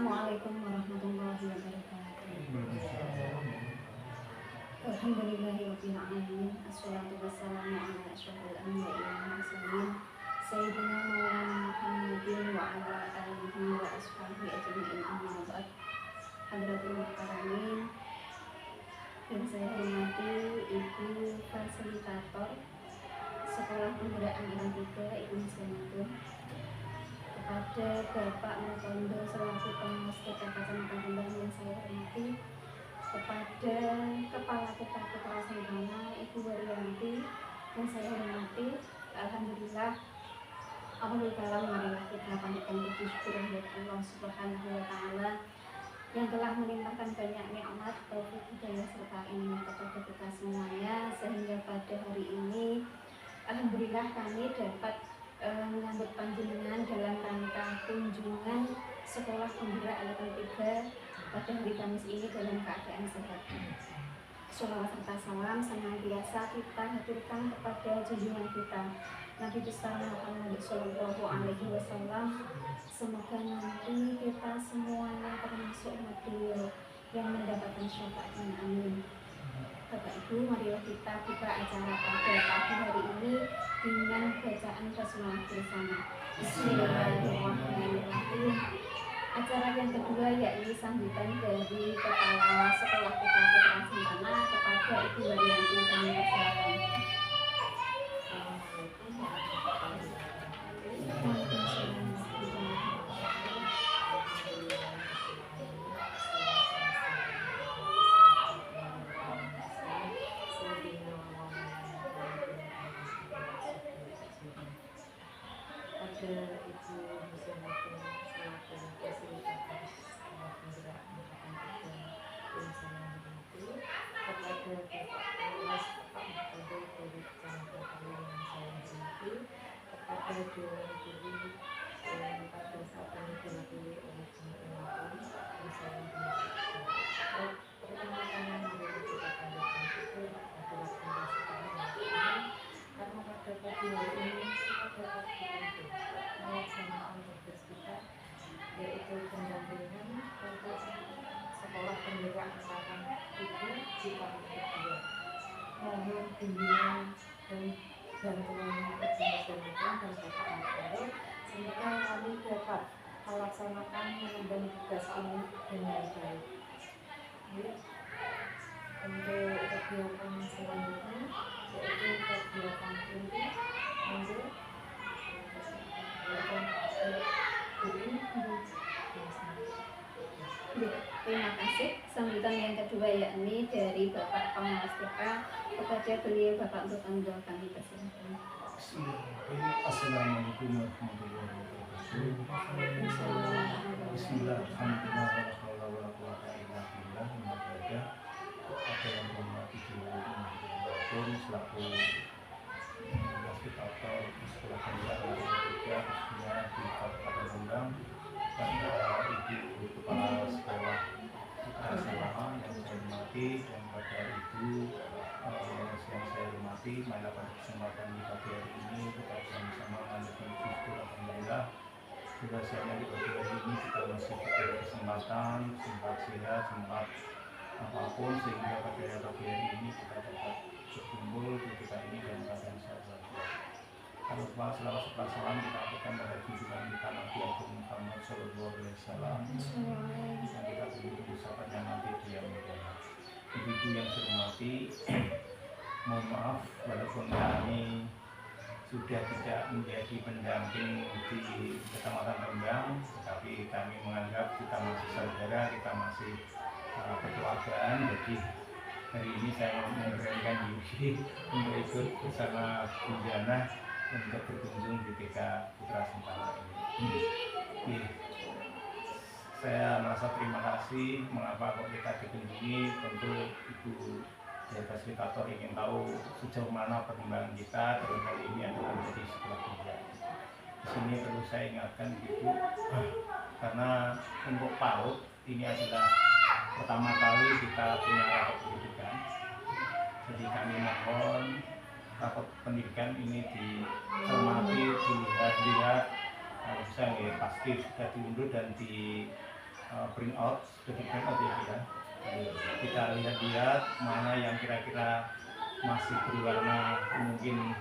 Assalamualaikum warahmatullahi wabarakatuh. Alhamdulillahirabbil alamin. Assalatu wassalamu ala asyrofil anbiya'i wal mursalin sayyidina maulana Muhammadin wa ala alihi wa ashabihi ajma'in, amma ba'd. Hadratul muhtaramin, yang saya hormati Ibu Fasilitator Sekolah Penggerak Angkatan 3 Ibu Muslimatul, kepada Bapak Mutondo selaku pengawas Kecamatan Kembang yang saya hormati, kepada Kepala Kita Putra Sembana Ibu Waryanti yang saya hormati. Alhamdulillah, marilah kita panjatkan puji syukur kepada Allah Subhanahu wa Ta'ala yang telah melimpahkan banyak nikmat, taufik, hidayah serta ilmu kepada kita semuanya, sehingga pada hari ini alhamdulillah kami dapat menyambut panjenengan dalam rangka kunjungan Sekolah Penggerak Angkatan 3 pada hari Kamis ini dalam keadaan sehat. Sholawat serta salam senantiasa kita haturkan kepada junjungan kita Nabi besar Muhammad Shallallahu Alaihi Wasallam. Semoga nanti kita semuanya termasuk umat beliau yang mendapatkan syafaatnya, amin. Bapak Ibu, marilah kita buka acara pada pagi hari ini dengan bacaan basmalah bersama. Bismillahirrahmanirrahim. Acara yang kedua yakni sambutan dari Kepala Sekolah Kita Putra Sembana kepada Ibu Waryanti. Kami persilakan. Yaitu pendampingan untuk Sekolah Penggerak Angkatan 3 di tahun kedua. Mohon bimbingan dan bantuan Ibu Muslimatul dan Bapak Mutondo sehingga kami dapat melaksanakan mengemban tugas ini dengan baik. Untuk kegiatan selanjutnya yaitu kegiatan inti minggu Terima kasih. Sambutan yang kedua yakni dari Bapak Pengawas TK, kepada beliau Bapak Mutondo, kami persilakan. Assalamualaikum warahmatullahi wabarakatuh. Bismillahirrahmanirrahim. Apa yang hormati Ibu selaku fasilitator Sekolah Penggerak Angkatan 3 khususnya di Kabupaten Rembang, pada Ibu Kepala Sekolah Putra Sembana yang saya hormati, dan pada Ibu yang saya hormati, marilah pada kesempatan di pagi hari ini kita bersama-sama melanjutkan syukur alhamdulillah. Bahwasanya di pagi hari ini kita masih diberi kesempatan, sempat sehat, sempat apapun, sehingga pada pagi hari ini kita dapat berkumpul ketika ini dalam keadaan sehat walafiat. Kalau selawat serta salam kita akan pada junjungan kita Nabi Muhammad Shallallahu Alaihi Wasallam, yang kita begitu bersabanya nanti dia mulia. Ibu yang saya hormati, mohon maaf walaupun kami sudah tidak menjadi pendamping di Kecamatan Rembang, tetapi kami menganggap kita masih saudara, kita masih kekeluargaan. Jadi hari ini saya memberanikan diri untuk ikut bersama Bu Jana untuk berkunjung di TK Putra Sembana ini. Saya merasa terima kasih. Mengapa kok kita dikunjungi? Tentu Ibu dari fasilitator ingin tahu sejauh mana perkembangan kita dalam hal ini adalah menjadi sekolah penggerak. Di sini perlu saya ingatkan Ibu, karena untuk PAUD ini adalah pertama kali kita punya rapor pendidikan. Jadi kami mohon rapor pendidikan ini dicermati, dilihat, kalau bisa ya pasti sudah diunduh dan print out, sudah di print out ya kita. Kita lihat-lihat mana yang kira-kira masih berwarna mungkin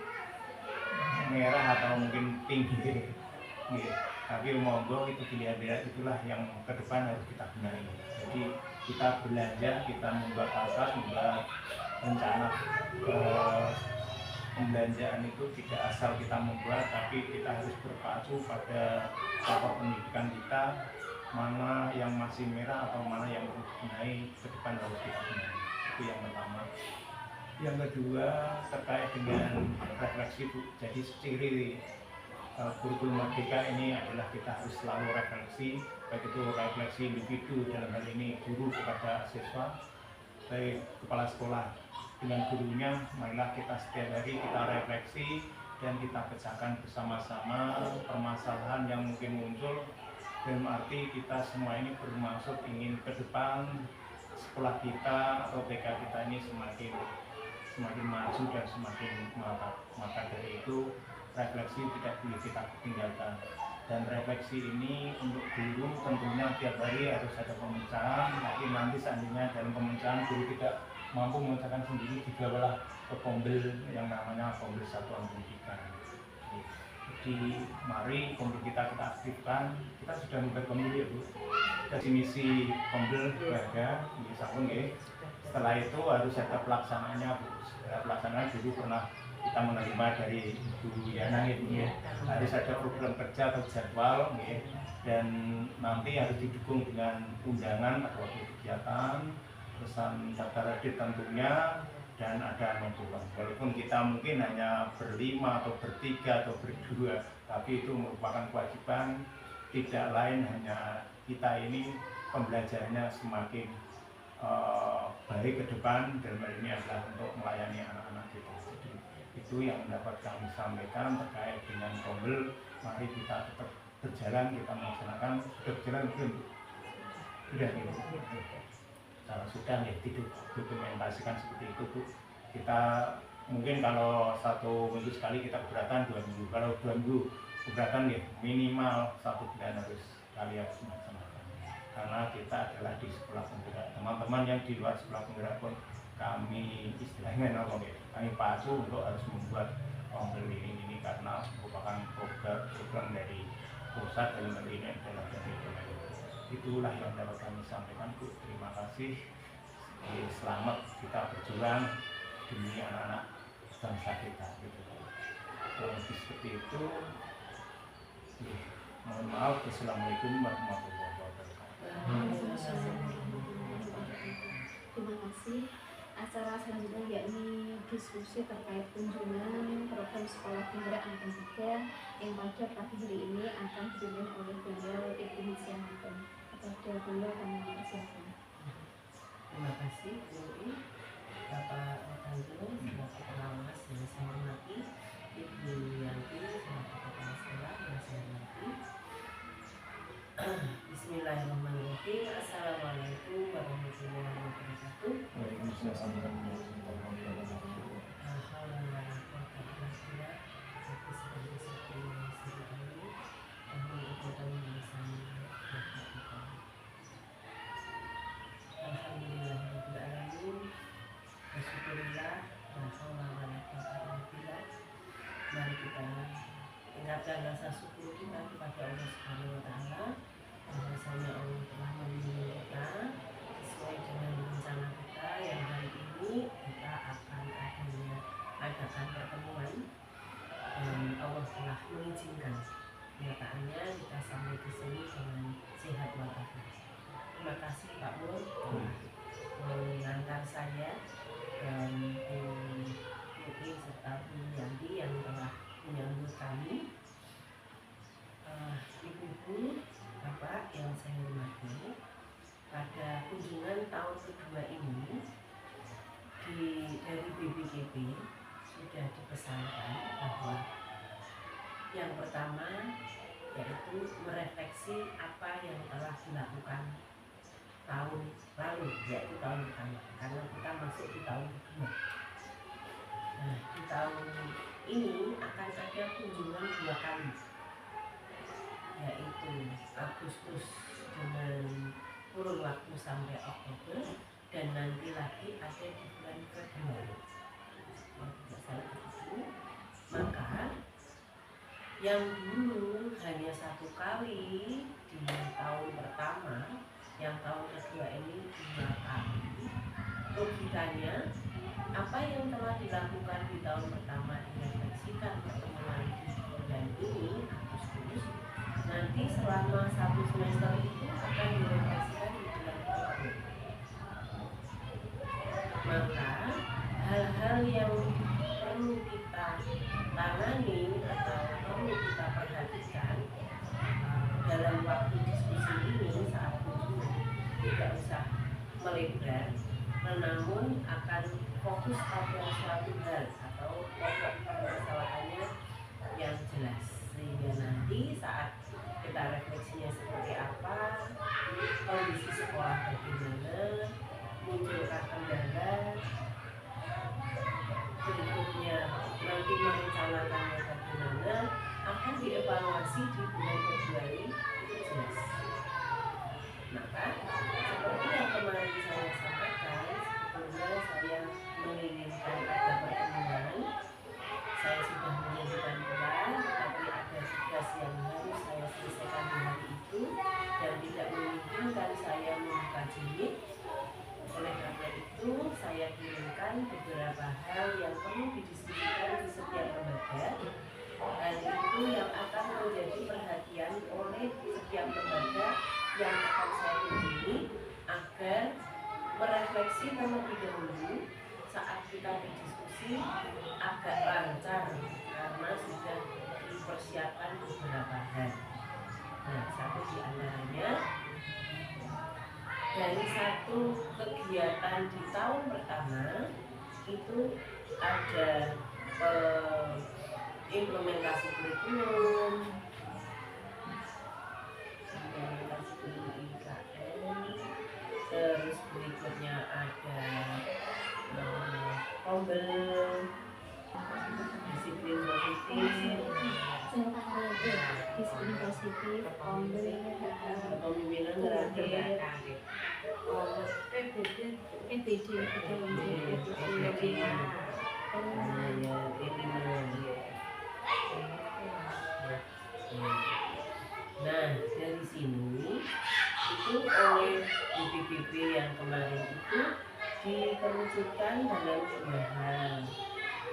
merah atau mungkin pink gitu. Tapi monggo itu dilihat-lihat, itulah yang ke depan harus kita benahi. Jadi kita belanja, kita membuat asas, membuat rencana pembelanjaan itu tidak asal kita membuat, tapi kita harus berpacu pada pola pendidikan kita, mana yang masih merah atau mana yang perlu dibenahi ke depan harus kita benahi. Itu yang pertama. Yang kedua terkait dengan refleksi Bu. Jadi ciri kurikulum merdeka ini adalah kita harus selalu refleksi, baik itu refleksi individu dalam hal ini guru kepada siswa, baik kepala sekolah dengan gurunya. Marilah kita setiap hari kita refleksi dan kita pecahkan bersama-sama permasalahan yang mungkin muncul. Dalam arti kita semua ini bermaksud ingin ke depan sekolah kita atau TK kita ini semakin maju dan semakin mantap. Maka dari itu refleksi tidak boleh kita tinggalkan. Dan refleksi ini untuk guru tentunya tiap hari harus ada pemecahan. Tapi nanti seandainya dalam pemecahan guru tidak mampu memecahkan sendiri, dibawalah ke Kombel yang namanya Kombel Satuan Pendidikan. Jadi mari Kombel kita aktifkan. Kita sudah membuat Kombel ya Bu. Definisi Kombel berada di sabun ya. Setelah itu harus ada pelaksanaannya Bu. Setelah pelaksanaan dulu pernah kita menerima dari Bu Yana ya. Harus ada program kerja atau jadwal ya. Dan nanti harus didukung dengan undangan atau kegiatan, pesan daftar hadir tentunya, dan ada notulen. Walaupun kita mungkin hanya berlima atau bertiga atau berdua, tapi itu merupakan kewajiban. Tidak lain hanya kita ini pembelajarannya semakin baik ke depan, dan ini adalah untuk melayani anak-anak kita. Jadi itu yang dapat kami sampaikan terkait dengan Kombel. Mari kita tetap berjalan, kita melaksanakan. Sudah berjalan belum? Sudah gitu. Kalau sudah ya dokumentasikan seperti itu Bu. Kita mungkin kalau 1 minggu sekali kita keberatan 2 minggu. Kalau 2 minggu keberatan ya minimal 1 bulan harus kalian melaksanakan. Karena kita adalah di sekolah penggerak. Teman-teman yang di luar sekolah penggerak pun kami istilahnya kami pacu untuk harus membuat Kombel ini karena merupakan program dari pusat dalam hal ini adalah dari Kementerian. Itulah yang dapat kami sampaikan Bu. Terima kasih. Selamat kita berjuang demi anak-anak bangsa kita gitu. Lebih seperti itu. Mohon maaf. Assalamualaikum warahmatullahi wabarakatuh. Terima kasih. Acara selanjutnya yakni diskusi terkait kunjungan program sekolah penggerak angkatan 3 yang pada pagi hari ini akan dipimpin oleh Beliau Ibu Nisyanto. Kepada beliau kami persilakan. Terima kasih Bu. Bapak Tanjung selaku pengawas yang saya hormati, Ibu Yanti selaku kepala sekolah yang saya hormati. Bismillahirrahmanirrahim. Assalamualaikum warahmatullahi wabarakatuh. Waalaikumsalam warahmatullahi wabarakatuh. Mari kita tingkatkan rasa syukur kita kepada Allah Subhanahu wa Ta'ala, bahwasanya Allah telah melindungi kita sesuai dengan rencana kita yang hari ini kita akan adakan pertemuan, dan Allah telah mengizinkan. Kenyataannya kita sampai di sini dengan sehat walafiat. Terima kasih Pak Nur telah mengantar saya dan Bu serta Bu Yanti yang telah menyambut kami. Ibu-ibu, Bapak yang saya hormati, pada kunjungan tahun kedua ini dari BBKP sudah dipesankan bahwa yang pertama yaitu merefleksi apa yang telah dilakukan tahun lalu, yaitu tahun pertama, karena kita masuk di tahun kedua. Nah, di tahun ini akan ada kunjungan 2 kali, yaitu Agustus dengan kurun waktu sampai Oktober, dan nanti lagi ada di bulan Februari. Tidak salah begitu. Maka yang dulu hanya 1 kali di tahun pertama, yang tahun kedua ini 2 kali. Logikanya, apa yang telah dilakukan di tahun pertama direfleksikan pertemuan di bulan ini, Agustus, nanti selama 1 semester itu akan direfleksikan di bulan Oktober. Maka hal-hal yang perlu kita tangani atau perlu kita perhatikan dalam waktu diskusi ini saat ini tidak usah melebar, namun akan fokus pada suatu hal atau pokok permasalahannya yang jelas, sehingga nanti saat kita refleksinya seperti apa, kondisi sekolah bagaimana, munculkan kendala, berikutnya nanti merencanakannya bagaimana, akan dievaluasi di bulan Februari, itu jelas. Maka seperti yang kemarin saya sampaikan, sebetulnya saya menginginkan ada pertemuan. Saya sudah menyajikan bulan, tapi ada tugas yang harus saya selesaikan di hari itu dan tidak memungkinkan saya membuka jilid. Oleh karena itu, saya kirimkan beberapa hal yang perlu didiskusikan di setiap lembaga. Hal itu yang akan menjadi perhatian oleh setiap lembaga yang akan saya kunjungi agar merefleksi terlebih dahulu saat kita berdiskusi agak lancar karena sudah dipersiapkan beberapa hal. Nah, satu di antaranya dari satu kegiatan di tahun pertama itu ada implementasi kurikulum, IKN, terus berikutnya ada Kombel, disiplin positif, disiplin positif, kepemimpinan terakhir, PBD Nah, dari sini itu oleh BPPB yang kemarin itu dikerucutkan dalam 2 hal,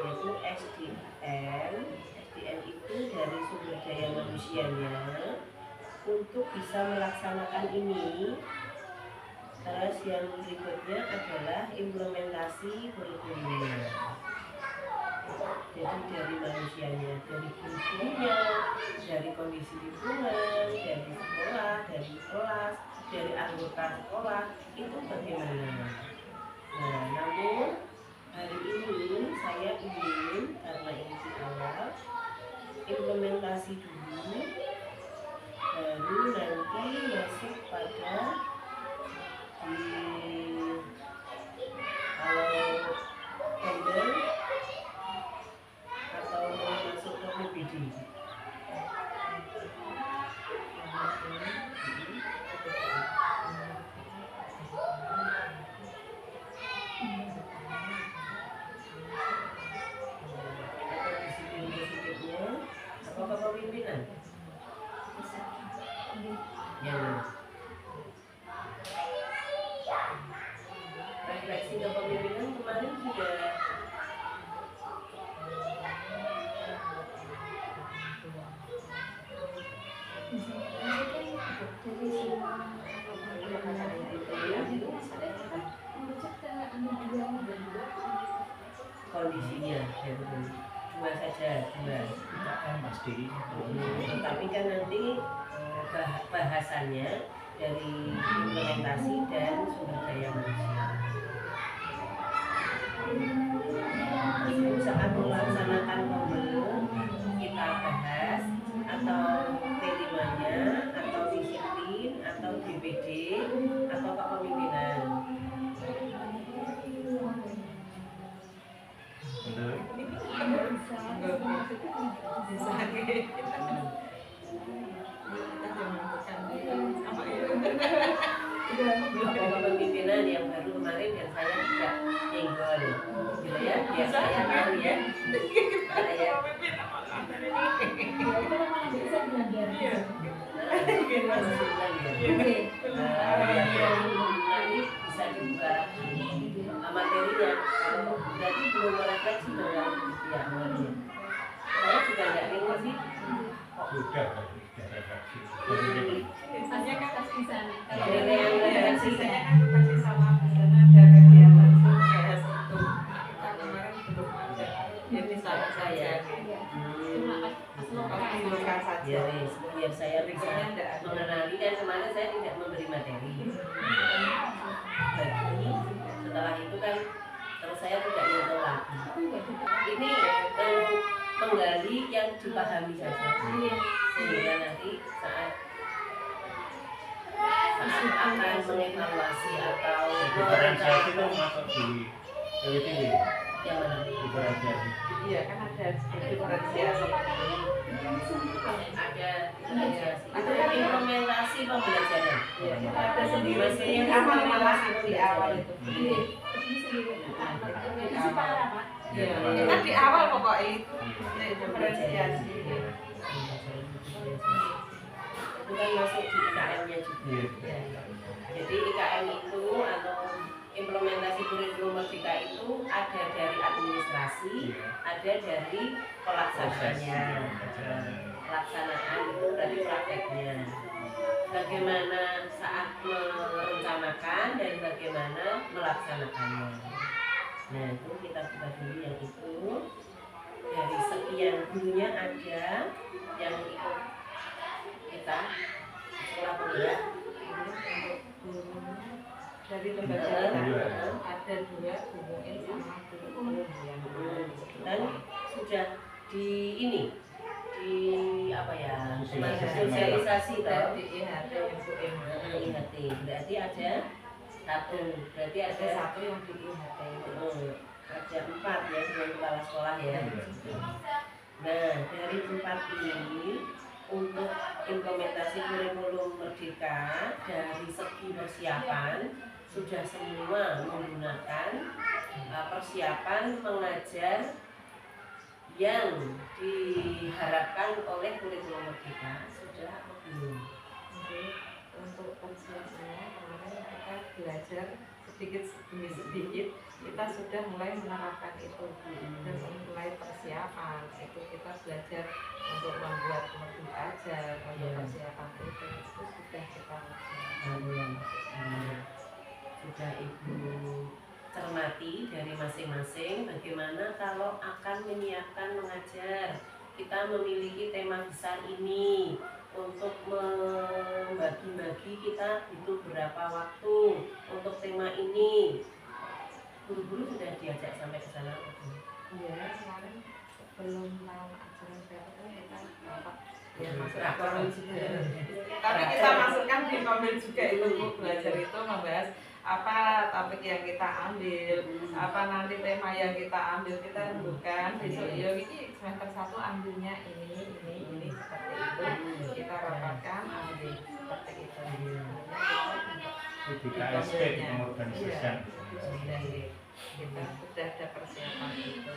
yaitu SDM. SDM itu dari sumber daya manusianya untuk bisa melaksanakan ini. Terus yang berikutnya adalah implementasi kurikulumnya. Jadi dari manusianya, dari guru-gurunya, dari kondisi lingkungan, dari sekolah, dari kelas, dari anggota sekolah, itu bagaimana. Nah, namun hari ini saya ingin, karena ini di awal, implementasi dulu, baru nanti masuk pada kalau Kombel atau mau masuk ke PBD. Atau disiplin positifnya, atau kepemimpinan? Yang refleksi kepemimpinan kemarin sudah kondisinya ya betul. 2 saja, 2. kan pasti. Tapi kan nanti bahasannya dari implementasi dan sumber daya manusia. Saat melaksanakan Kombel kita bahas atau T5-nya, atau disiplin, atau DPD, atau kepemimpinan. Benar. kepemimpinan yang baru kemarin dan saya tidak nyenggol gitu ya, biar saya tahu ya. Saya itu memang bisa belajar. masih belajar. Nanti bisa dibuka materinya. Kalau berarti belum merefleksi dengan ya awalnya. Saya juga nggak ngerti sih. Sudah refleksi. Misalnya kan pas di sana. Kalau Iya, yang iya. Sisanya kan masih sama di sana ada kegiatan bahas itu. Kita kemarin belum ada. Ya di sana saja. Iya. Cuma pas lokasi. Luka saja. Ya, biar saya bisa Berikutnya enggak ada. mengenali kan kemarin saya tidak memberi materi. Bagi setelah itu kan terus saya tidak nyentuh lagi. Ini menggali yang dipahami saja. Sehingga nanti saat akan mengevaluasi atau Diferensiasi itu merencanakan masuk di LTW, yang mana? diferensiasi. Iya kan ada diferensiasi. Ada diferensiasi. Itu implementasi pembelajaran. Iya, kita ada sendiri sih yang awal malah di awal itu. Ini sendiri. Itu parah, Pak. Iya, kita di awal pokoknya itu diferensiasi. Itu kan masuk di IKM-nya juga. Iya. Jadi IKM itu atau implementasi kurikulum merdeka itu ada dari administrasi, ada dari pelaksananya. Pelaksanaan itu berarti prakteknya. Bagaimana saat merencanakan dan bagaimana melaksanakannya. Nah itu kita buka dulu yang itu. Dari sekian gurunya ada yang ikut kita sekolah kuliah. Dari lembaga kita ada 2 hubungin sama guru yang Dan sudah di ini di apa ya sosialisasi toh di IHT yang UM. IHT berarti ada satu berarti Ada ada 1 yang di IHT. ada 4 ya dengan kepala sekolah ya. Nah dari 4 ini untuk implementasi kurikulum merdeka dari segi persiapan sudah semua menggunakan persiapan mengajar yang diharapkan oleh kurikulum merdeka sudah atau belum? Jadi untuk persiapannya kemarin kita belajar sedikit demi sedikit kita sudah mulai menerapkan itu dan mulai persiapan itu kita belajar untuk membuat modul ajar untuk persiapan itu sudah kita Sudah ibu cermati dari masing-masing bagaimana kalau akan menyiapkan mengajar kita memiliki tema besar ini untuk membagi-bagi kita butuh berapa waktu untuk tema ini. Guru-guru sudah diajak sampai ke sana. iya kemarin sebelum mau ajaran PRT kita rapat ya masuk Rapat. komil juga tapi kita masukkan di komil juga itu Bu, belajar itu membahas apa topik yang kita ambil apa nanti tema yang kita ambil kita tentukan besok ya ini semester 1 ambilnya ini seperti itu kita rapatkan ambil seperti itu Di KSP di pengorganisasian. kita sudah ada persiapan itu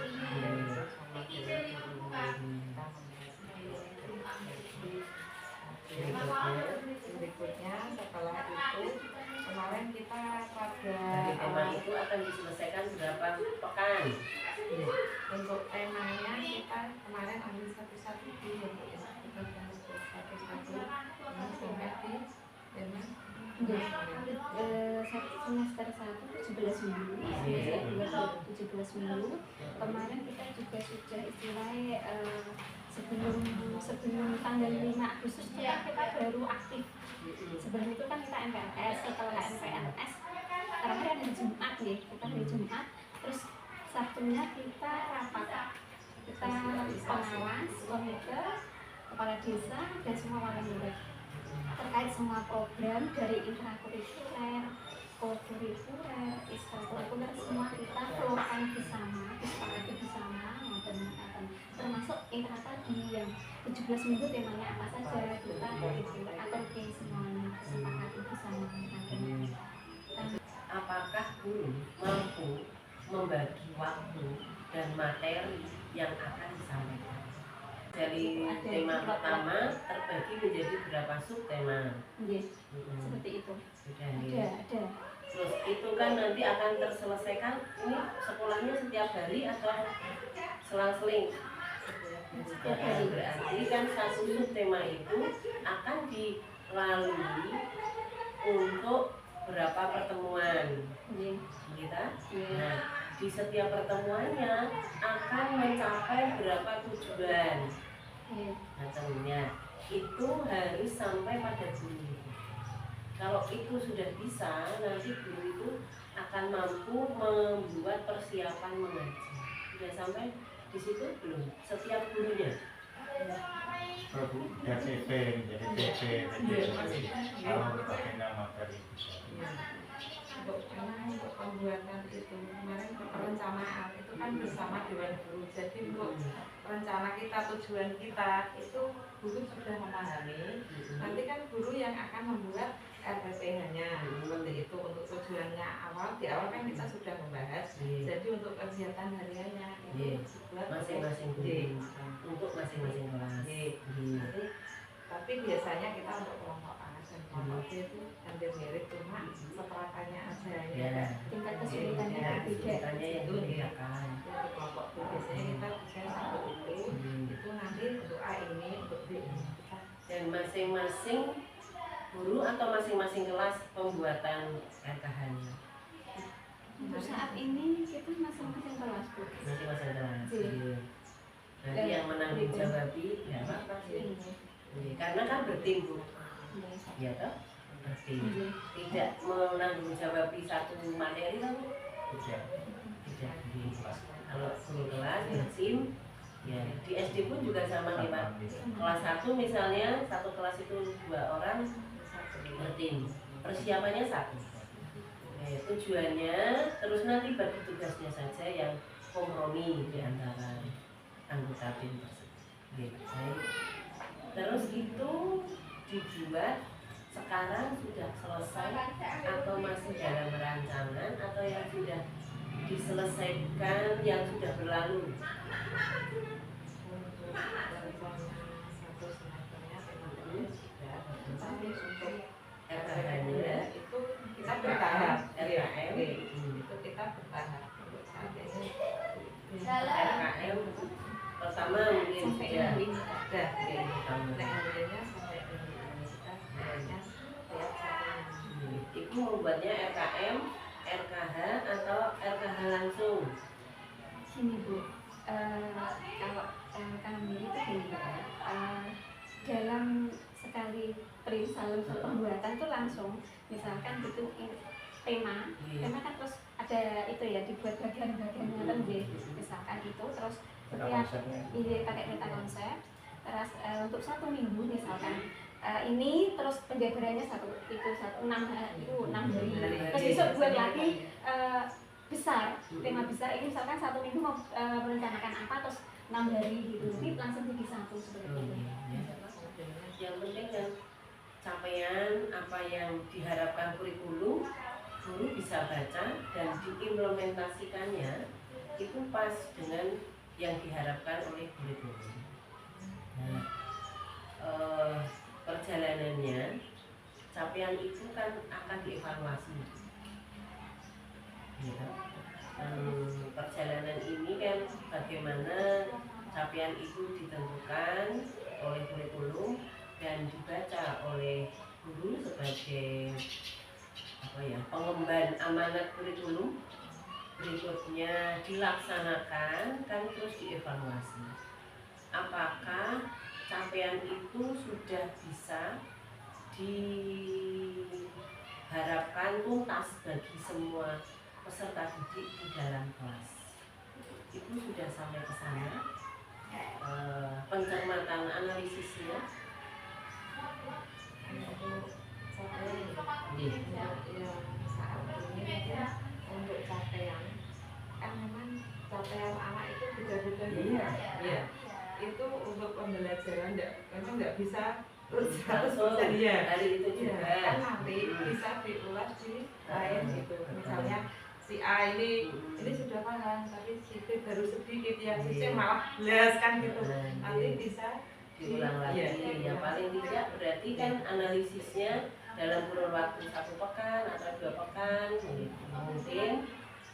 sama berikutnya setelah itu kemarin kita pada Dari tema itu akan diselesaikan berapa pekan? untuk temanya kita kemarin ambil satu-satu di kita satu-satu ini sampai di tema Semester 1 17 minggu, semester 2 17 minggu. Kemarin kita juga sudah istilahnya sebelum tanggal 5 Agustus itu kan kita baru aktif. Sebelum itu kan kita MPLS, setelah MPLS terakhir hari Jumat ya, kita hari Jumat. Terus Sabtunya kita rapat, kita pengawas, komite, kepala desa dan semua wali murid terkait semua program dari intrakurikuler, kokurikuler, ekstrakurikuler semua kita keluarkan bersama, disepakati bersama, termasuk intra tadi yang 17 minggu temanya apa saja kita atur semuanya kesepakati bersama. guru mampu membagi waktu dan materi yang akan disampaikan. Dari tema pertama terbagi menjadi berapa subtema. Iya, seperti itu. Sudah ya. Ada. Terus itu kan nanti akan terselesaikan, ini sekolahnya setiap hari atau selang-seling. Setiap hari. Berarti kan satu subtema itu akan dilalui untuk berapa pertemuan Iya. kita. Iya. Nah, di setiap pertemuannya akan mencapai berapa tujuan. Iya. Nah, tentunya itu harus sampai pada guru. Kalau itu sudah bisa, nanti guru itu akan mampu membuat persiapan mengaji. Sudah sampai di situ belum? Setiap gurunya. Dan PP menjadi PP, kalau pakai nama dari Untuk pembuatan itu kemarin perencanaan itu kan bersama Dewan Guru. Jadi untuk rencana kita, tujuan kita itu guru sudah memahami. Nanti kan guru yang akan membuat RPPH-nya seperti itu. Untuk tujuannya di awal kan kita sudah membahas. Jadi untuk kegiatan hariannya itu dibuat Masing-masing guru untuk masing-masing kelas. Nanti, tapi biasanya kita untuk kelompok A dan kelompok B itu hampir mirip, cuma seterakannya aja ya. Tingkat kesulitannya berbeda. Ceritanya yang Itu dibedakan. Untuk kelompok B biasanya kita bisa satu itu nanti untuk A ini, untuk B ini. Dan masing-masing guru atau masing-masing kelas pembuatan RKH-nya. Untuk saat ini kita masing-masing kelas, Bu. Masing-masing kelas. Iya. Nanti yang menanggung jawab ya apa sih? Karena kan bertim, Bu. Ya toh? Bertim. Tidak menanggung jawab satu materi kan? Tidak. Kalau full kelas bertim, ya di SD pun juga sama nih Pak. Kelas 1 misalnya satu kelas itu 2 orang bertim. Persiapannya 1. Tujuannya terus nanti bagi tugasnya saja yang kompromi di antara anggota tim tersebut. Baik. Terus itu dibuat sekarang sudah selesai atau masih dalam rancangan atau yang sudah diselesaikan yang sudah berlalu. Untuk satu semesternya tapi untuk RKH-nya itu kita bertahap. RKM Itu kita bertahap untuk saat ini. RKM pertama mungkin sudah Ada pertama. nilainya sampai universitas nilainya setiap satu minggu. Ibu membuatnya RKM, RKH atau RKH langsung. Gini Bu, kalau kami itu gini, dalam sekali perihal pembuatan itu langsung, misalkan gitu tema kan terus ada itu ya dibuat bagian-bagiannya kan, misalkan itu terus setiap ini pakai peta konsep, terus untuk 1 minggu misalkan ini terus penjabarannya enam hari, terus besok buat lagi besar, tema besar ini misalkan 1 minggu mau merencanakan apa terus 6 hari gitu, ini langsung jadi satu seperti itu. Yang penting kan capaian apa yang diharapkan kurikulum guru bisa baca dan diimplementasikannya itu pas dengan yang diharapkan oleh kurikulum. Nah, perjalanannya capaian itu kan akan dievaluasi. Ya. Perjalanan ini kan bagaimana capaian itu ditentukan oleh kurikulum dan dibaca oleh guru sebagai pengemban amanat kurikulum. Berikutnya dilaksanakan kan terus dievaluasi. Apakah capaian itu sudah bisa diharapkan tuntas bagi semua peserta didik di dalam kelas? Itu sudah sampai ke sana. Pencermatan analisisnya yang saat ini untuk capaian kan memang capaian anak itu beda-beda. Iya. Itu untuk pembelajaran memang nggak bisa terus langsung ya. hari itu juga Kan nanti bisa diulas di lain gitu. Misalnya si A ini sudah paham, tapi si B baru sedikit, yang si C malah belas kan gitu. Nanti bisa diulang lagi. Iya. Ya paling tidak berarti kan analisisnya dalam kurun waktu 1 pekan atau 2 pekan mungkin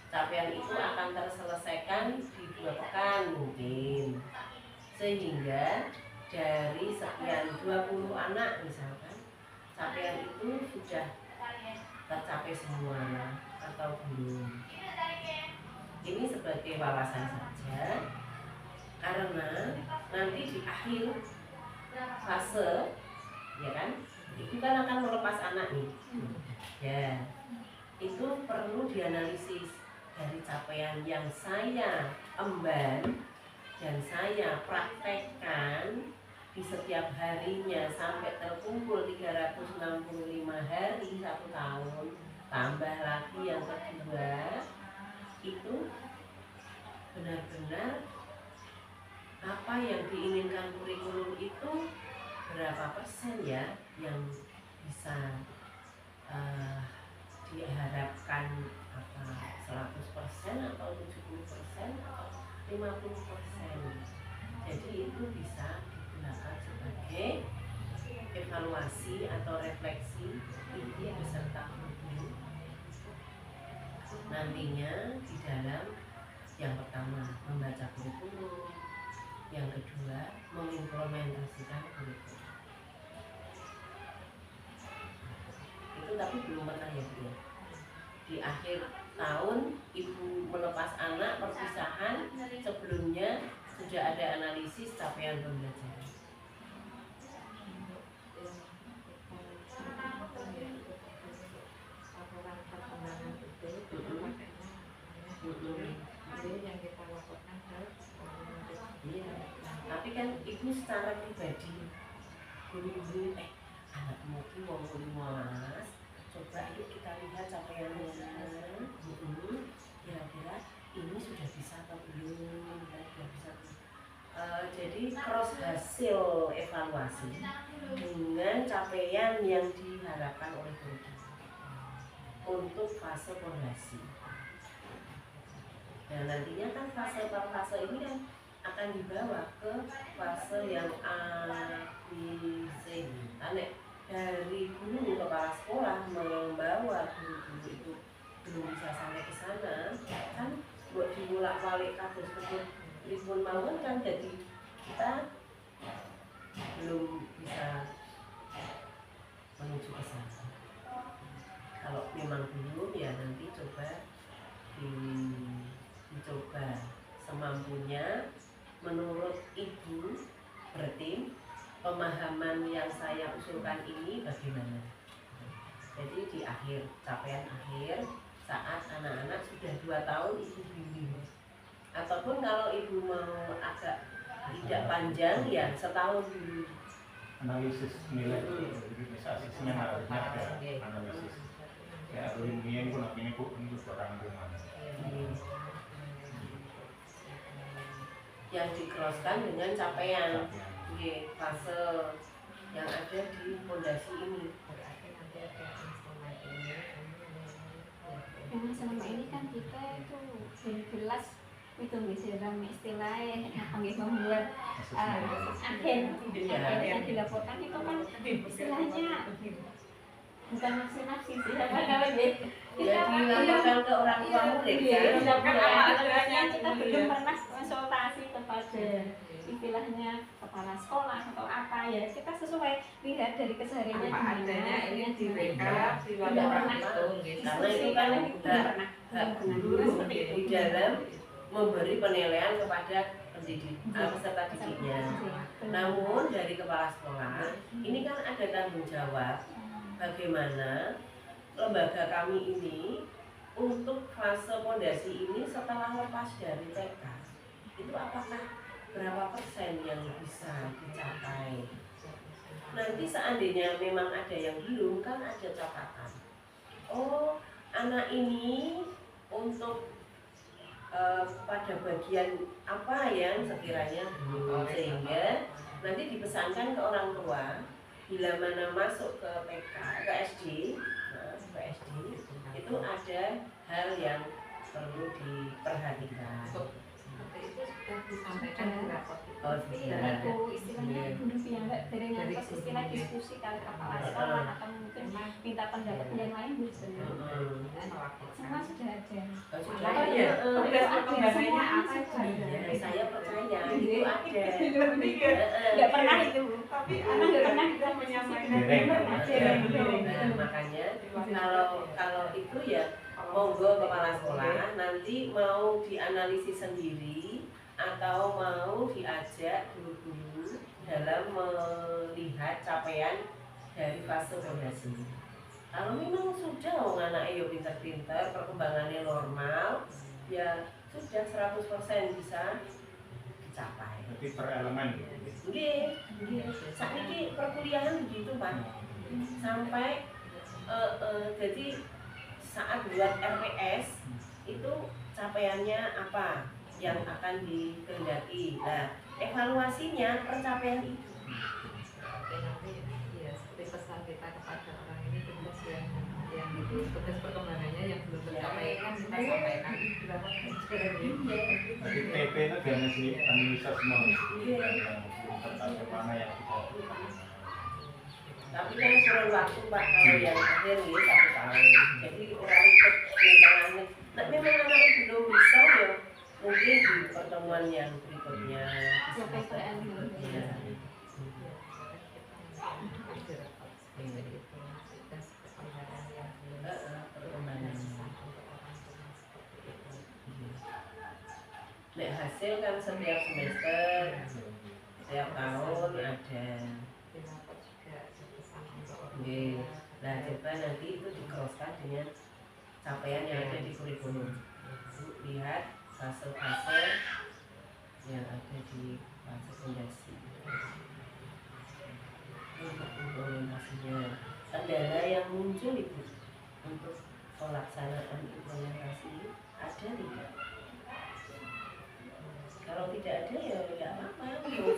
capaian itu akan terselesaikan di 2 pekan mungkin, sehingga dari sekian 20 anak misalkan capaian itu sudah tercapai semua atau belum. Ini sebagai wawasan saja, karena nanti di akhir fase ya kan itu kan akan melepas anak nih ya, itu perlu dianalisis dari capaian yang saya emban dan saya praktekkan di setiap harinya sampai terkumpul 365 hari 1 tahun, tambah lagi yang kedua, itu benar-benar apa yang diinginkan kurikulum itu berapa persen ya yang bisa diharapkan, apa 100% atau 70% atau 50%. Jadi itu bisa digunakan sebagai evaluasi atau refleksi ini beserta guru nantinya di dalam yang pertama membaca kurikulum, yang kedua mengimplementasikan kurikulum. Itu tapi belum pernah ya Bu ya. Di akhir tahun ibu melepas anak perpisahan, sebelumnya sudah ada analisis capaian pembelajaran. yang kita lakukan Iya, tapi kan ibu secara pribadi guru-guru anakmu ki wong 15, coba yuk kita lihat capaiannya. Kira-kira ini sudah bisa atau belum, sudah bisa. Jadi cross hasil evaluasi dengan capaian yang diharapkan oleh guru untuk fase fondasi. Dan nantinya kan fase per fase ini kan akan dibawa ke fase yang A, B, C. Aneh dari guru kepala sekolah membawa guru-guru itu belum bisa sampai ke sana, kan buat dibolak-balik kasus tersebut ribun mawon kan, jadi kita belum bisa menuju ke sana. Kalau memang belum ya nanti coba dicoba semampunya menurut ibu berarti pemahaman yang saya usulkan ini bagaimana. Jadi di akhir capaian akhir saat anak-anak sudah 2 tahun ibu bimbing, ataupun kalau ibu mau agak tidak panjang ya setahun dulu analisis nilai. Jadi asesnya harusnya ada analisis ya, ini pun ini Bu untuk perangkuman yang dikroskan dengan capaian di fase yang ada di fondasi ini. Karena selama ini kan kita itu jelas itu misalnya istilahnya panggil membuat agen yang dilaporkan itu kan istilahnya bukan nafsi sih, apa namanya Ya dilaporkan ke orang tua murid kan. Kita belum pernah konsultasi kepada istilahnya kepala sekolah atau apa ya, kita sesuai lihat dari kesehariannya apa adanya ini direkap di laporan itu, Karena itu kan hak guru di dalam memberi penilaian kepada peserta didiknya. Namun dari kepala sekolah ini kan ada tanggung jawab bagaimana lembaga kami ini untuk fase fondasi ini setelah lepas dari TK itu apakah berapa persen yang bisa dicapai. Nanti seandainya memang ada yang belum kan ada catatan. Oh, anak ini untuk pada bagian apa yang sekiranya belum, sehingga nanti dipesankan ke orang tua bila mana masuk ke TK, ke SD, itu ada hal yang perlu diperhatikan. Seperti itu sudah disampaikan di rapor itu. Oh, Iya, sudah. itu istilahnya guru piyambak dari ngantos istilah diskusi kali kepala sekolah atau mungkin minta pendapat yang lain bisa. Semua sudah ada. Oh, sudah Oh, ada. iya. Tugas Ada, perkembangannya semua apa sudah aja? ada. Ya, saya percaya itu ada. Nggak pernah itu. Tapi Karena nggak pernah kita menyampaikan. Dereng. Nah, makanya kalau itu ya monggo kepala sekolah nanti mau dianalisis sendiri atau mau diajak guru-guru dalam melihat capaian dari fase fondasi. Kalau memang sudah anaknya yo pinter-pinter, perkembangannya normal, ya sudah 100% bisa dicapai. Berarti per elemen gitu. Nggih, saat ini perkuliahan begitu Pak. Sampai jadi saat buat RPS itu capaiannya apa yang akan dikehendaki. Nah, evaluasinya pencapaian itu. Oke, nanti ya seperti pesan kita kepada orang ini tugas yang itu tugas perkembangannya yang belum tercapai kan kita sampaikan. Berarti PP itu gimana sih? Analisa semua. Yang tercapai mana yang kita. Tapi kan kurun waktu Pak kalau yang akhir ini 1 tahun. Jadi orang ikut mentalanya. Nah, memang anak belum bisa ya mungkin di pertemuan yang berikutnya. Ya, PPN. Ya. Nek hasil kan setiap semester, setiap tahun ada. Oke. Nah, coba nanti itu dikroskan dengan capaian yang ada di kurikulum. Lihat fase-fase yang ada di fase fondasi. Untuk implementasinya, kendala yang muncul itu untuk pelaksanaan implementasi ada tidak? Kalau tidak ada ya tidak apa-apa,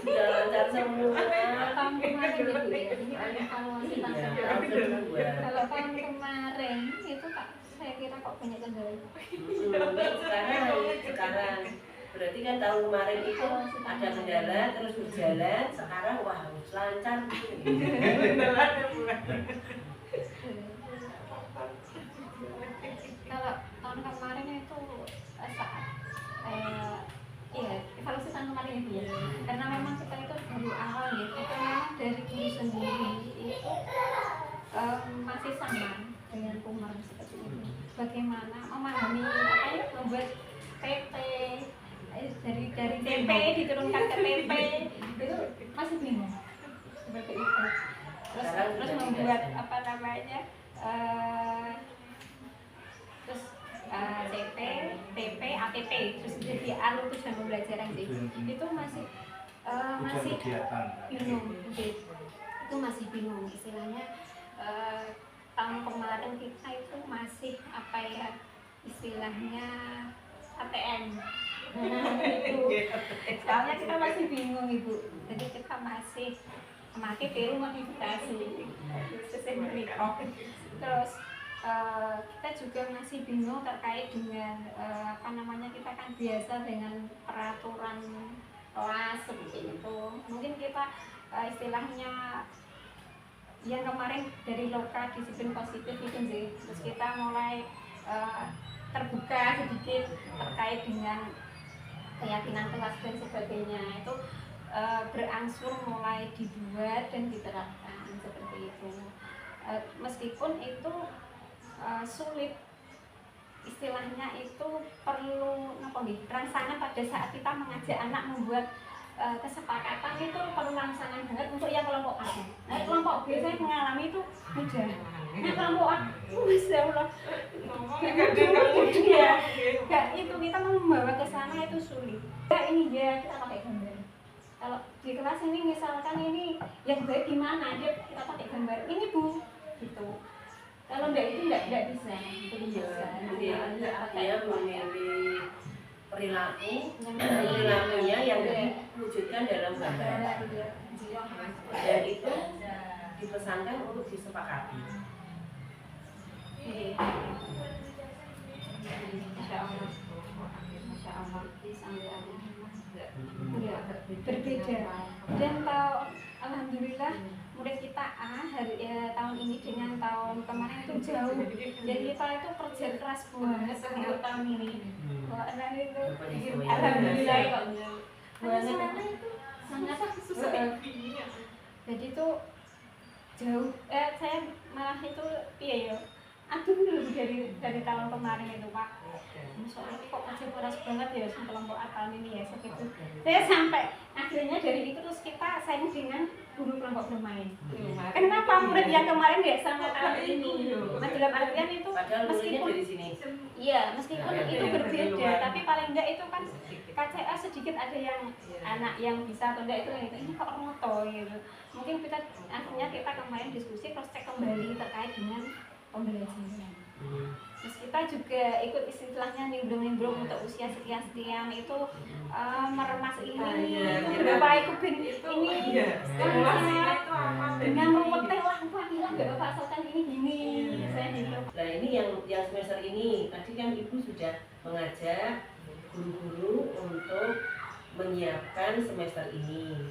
sudah lancar semua. Tahun kemarin ya Bu ya, ini ada evaluasi Iya, tahun tahun kedua. Kalau tahun kemarin itu Pak, saya kira kok banyak kendala. Sekarang berarti kan tahun kemarin itu ada kendala terus berjalan, sekarang wah harus lancar. Kalau tahun kemarin itu saat iya evaluasi tahun kemarin itu ya, karena memang kita itu dari awal ya, kita memang dari diri sendiri itu masih sama dengan Kumar seperti itu. Bagaimana memahami apa ya, membuat PP dari TP diturunkan ke PP itu masih bingung seperti itu. Terus membuat apa namanya terus CP, TP, ATP terus jadi alur tujuan pembelajaran sih itu masih Kegiatan. bingung itu masih bingung istilahnya. Tahun kemarin kita itu masih apa ya istilahnya ATM itu soalnya kita masih bingung Ibu, jadi kita masih memakai tiru modifikasi terus kita juga masih bingung terkait dengan apa namanya, kita kan biasa dengan peraturan kelas seperti itu. Mungkin kita istilahnya yang kemarin dari loka disiplin positif itu sih, terus kita mulai terbuka sedikit terkait dengan keyakinan kelas dan sebagainya itu berangsur mulai dibuat dan diterapkan seperti itu. Meskipun itu sulit, istilahnya itu perlu rangsangan pada saat kita mengajak anak membuat kesepakatan itu perlu rangsangan banget untuk yang kelompok A. Nah, kelompok B saya mengalami itu mudah. Nah, kelompok A, Masya Allah, ya, itu kita membawa ke sana itu sulit. Ya, ini ya kita pakai gambar. Kalau di kelas ini misalkan ini yang baik gimana, dia kita pakai gambar. Ini Bu, gitu. Kalau enggak itu enggak bisa, belum bisa. Dia memilih perilakunya yang diwujudkan dalam gambar, dan itu dipesankan untuk disepakati. Insya Allah. sambil alhamdulillah Enggak berbeda. Dan alhamdulillah murid kita tahun ini dengan tahun kemarin itu jauh. Jadi kita itu kerja keras banget untuk tahun ini. Wah, itu alhamdulillah kok banget itu sangat susah. Jadi itu jauh. Saya malah itu iya ya. Aduh lebih dari tahun kemarin itu Pak. Soalnya kok masih keras banget ya kelompok tahun ini ya segitu. Saya sampai akhirnya dari itu terus kita saing dengan guru kelompok bermain. Kenapa murid yang kemarin nggak sama tahun ini? Mas dalam artian itu meskipun dari sini. iya meskipun itu berbeda, tapi paling enggak itu kan KCA sedikit ada yang anak yang bisa atau enggak itu ini kok moto gitu. Mungkin akhirnya kita kemarin diskusi cross check kembali terkait dengan pembelajaran. Terus kita juga ikut istilahnya nimbrung-nimbrung untuk usia sekian-sekian itu meremas ini berapa ikut ini dengan ruwetnya lah nggak bapak asalkan gini saya gitu. Nah ini yang semester ini tadi kan ibu sudah mengajak guru-guru untuk menyiapkan semester ini.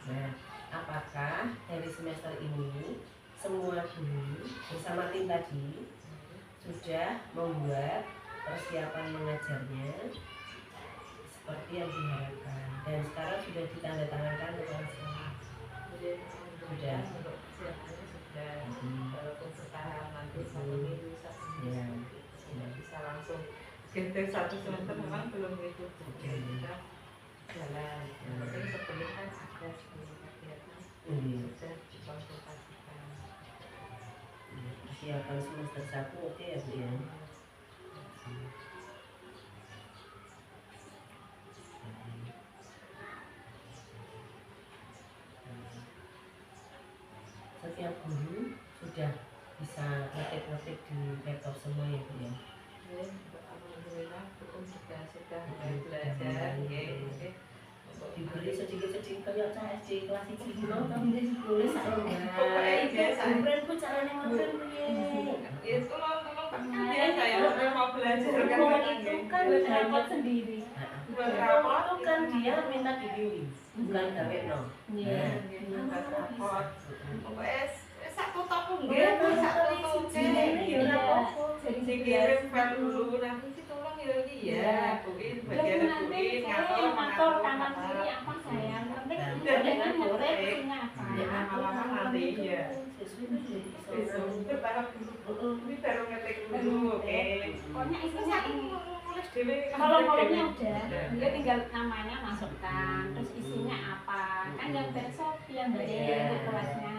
Nah apakah dari semester ini semua guru bersama tim tadi sudah membuat persiapan mengajarnya seperti yang diharapkan dan sekarang sudah ditandatangankan oleh sekolah? Sudah. Walaupun sekarang nanti satu minggu tidak bisa langsung ganti satu semester memang belum itu kita jalan. Tapi sebelum kan ada sebelum kegiatan sudah dikonsultasikan. Persiapan semester 1 oke ya Bu ya. Setiap guru sudah bisa ngetik di laptop semua ya Bu ya. Alhamdulillah hukum juga sudah mulai belajar Diberi sedikit-sedikit kayak saya SD kelas 1 dulu tapi boleh pokoknya biasa ku caranya ngobrol ya tolong biasa ya mau belajar kan itu kan repot sendiri. buat rapor itu kan dia minta dibimbing bukan gawe no. Iya. buat rapor pokoknya satu tahun Iya, gitu satu tahun Jadi dikirim file dulu nanti sih tolong ya iya buin bagian buin ngatur kanan kiri apa saya penting dengan ngetik isinya apa. malam nanti ya bertahap dulu ini baru ngetik dulu oke Pokoknya isinya ini. nulis dewe Kalau mulutnya udah, dia tinggal namanya masukkan, terus isinya apa, kan yang besok yang dari untuk kelasnya.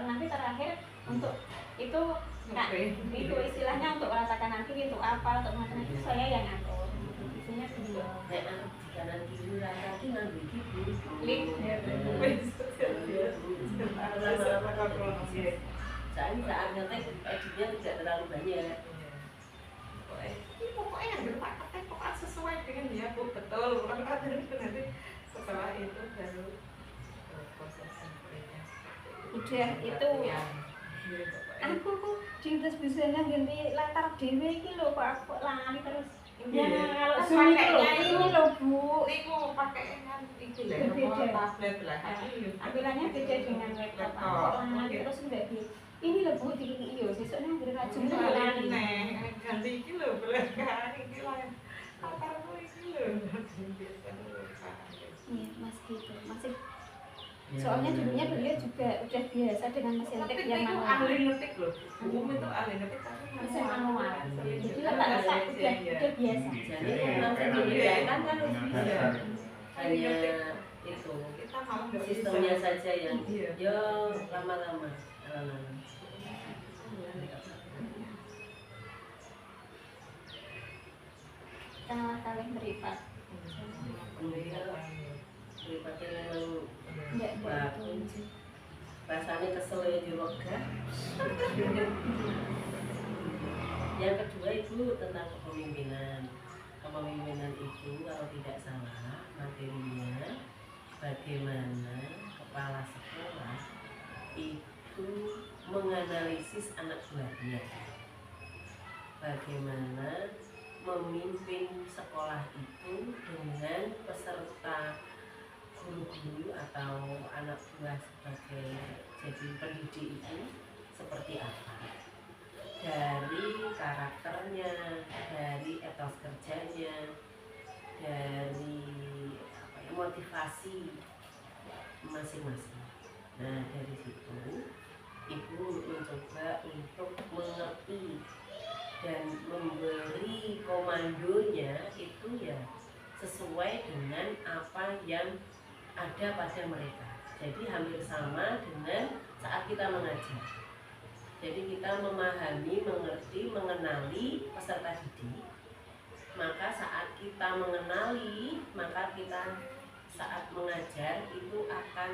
Nanti terakhir untuk itu, itu istilahnya untuk ratakan nanti itu apa, untuk macam itu saya yang atur. Isinya beliau. Kanan kiri lagi ngambil gitu. Link. Soalnya saat ngetek editnya tidak terlalu banyak. Pokoknya yang berpak pokoknya sesuai dengan dia betul nanti setelah itu baru proses sampainya Udah itu. Aku kok cinta bisanya ganti latar dewe iki lho kok aku lali terus. Ya kalau pakainya ini lho Bu. Iku pakai kan iki lho tablet lah. Tampilannya beda dengan laptop. Kok lali terus enggak di ini lho Bu di iyo sesuknya ngger rajin lali. Ganti iki lho belakangan iki lah. Latarku iki lho. Iya, Mas gitu. Masih soalnya dulunya beliau juga udah biasa dengan mesin tik yang manual. Ahli ngetik loh. Umum itu ahli ngetik tapi Mesin manual. Jadi rata-rata udah biasa. Jadi memang sendiri kan hanya itu kita malah nggak sistemnya bisa. saja yang ya lama-lama. Kita kali beripat. Daripada memang Enggak bagus. rasanya kesel ya di roga. Yang kedua itu tentang kepemimpinan. Kepemimpinan itu kalau tidak salah materinya bagaimana kepala sekolah itu menganalisis anak buahnya, bagaimana memimpin sekolah itu dengan peserta guru-guru atau anak buah sebagai jadi pendidik itu seperti apa, dari karakternya, dari etos kerjanya, dari motivasi masing-masing. Nah dari situ ibu mencoba untuk mengerti dan memberi komandonya itu ya sesuai dengan apa yang ada pada mereka. Jadi hampir sama dengan saat kita mengajar. Jadi kita memahami, mengerti, mengenali peserta didik. Maka saat kita mengenali, maka kita saat mengajar itu akan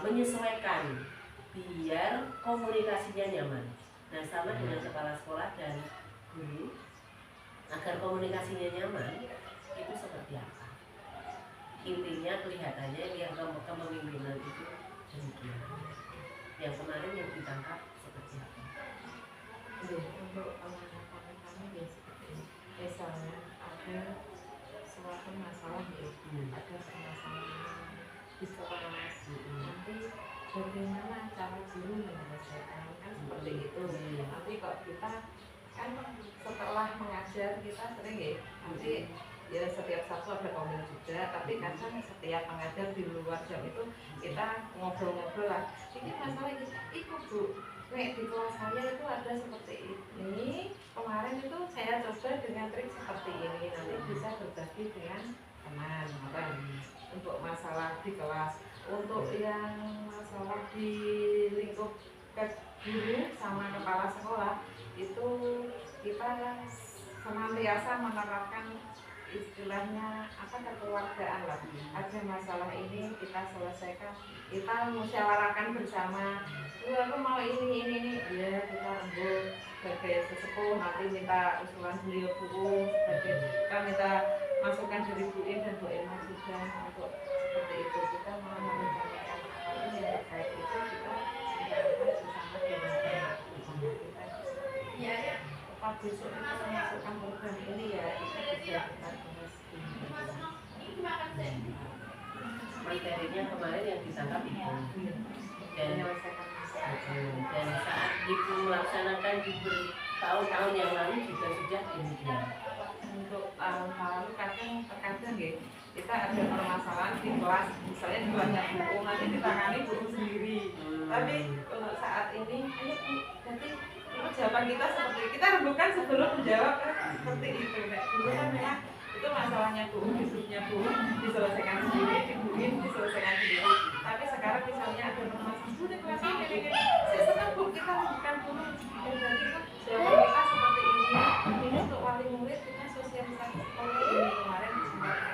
menyesuaikan biar komunikasinya nyaman. Nah sama dengan kepala sekolah dan guru, agar komunikasinya nyaman itu seperti apa? Intinya kelihatannya yang kepemimpinan itu demikian. Yang kemarin yang ditangkap seperti apa? Untuk anak-anak kami ya seperti ini. Misalnya ada suatu masalah ya, ada permasalahan di kelas, nanti bagaimana cara guru menyelesaikan, kan seperti itu. Nanti kok kita kan setelah mengajar kita sering ya, nanti ya setiap Sabtu ada komen juga, tapi kadang setiap mengajar di luar jam itu kita ngobrol-ngobrol lah. Ini masalah kita, ikut Bu, nek di kelas saya itu ada seperti ini. Kemarin itu saya coba dengan trik seperti ini, nanti bisa berbagi dengan teman. Untuk masalah di kelas, untuk yang masalah di lingkup guru sama kepala sekolah itu kita senantiasa menerapkan istilahnya apa, kekeluargaan lah. Ada masalah ini kita selesaikan, kita musyawarahkan bersama. Aku mau ini ya, kita rembuk sebagai sesepuh, nanti minta usulan beliau guru, kita minta masukan dari Bu In dan Bu Elma juga untuk seperti itu. Kita mau merencanakan apapun yang terkait itu, kita bersama dengan kita. Ya. Pak besok kita memasukkan program ini ya, itu bisa kita bahas di materinya kemarin yang ditangkap ibu dan menyelesaikan masalah. Dan saat ibu melaksanakan di tahun-tahun yang lalu juga sudah demikian. Untuk tahun kadang ya, kita ada permasalahan di kelas, misalnya di kelasnya buku, nanti ditangani buku sendiri. Tapi untuk saat ini, ayo Bu, nanti jawaban kita seperti kita rembukan sebelum menjawab kan seperti itu. Dulu kan memang itu masalahnya Bu, isunya Bu diselesaikan sendiri, dibuin diselesaikan sendiri. Tapi sekarang misalnya ada permasalahan Bu di kelas ini, saya senang Bu, kita rembukan dulu. Dan jadi kan jawaban kita seperti ini. Ini untuk wali murid kita sosialisasi seperti ini. Kemarin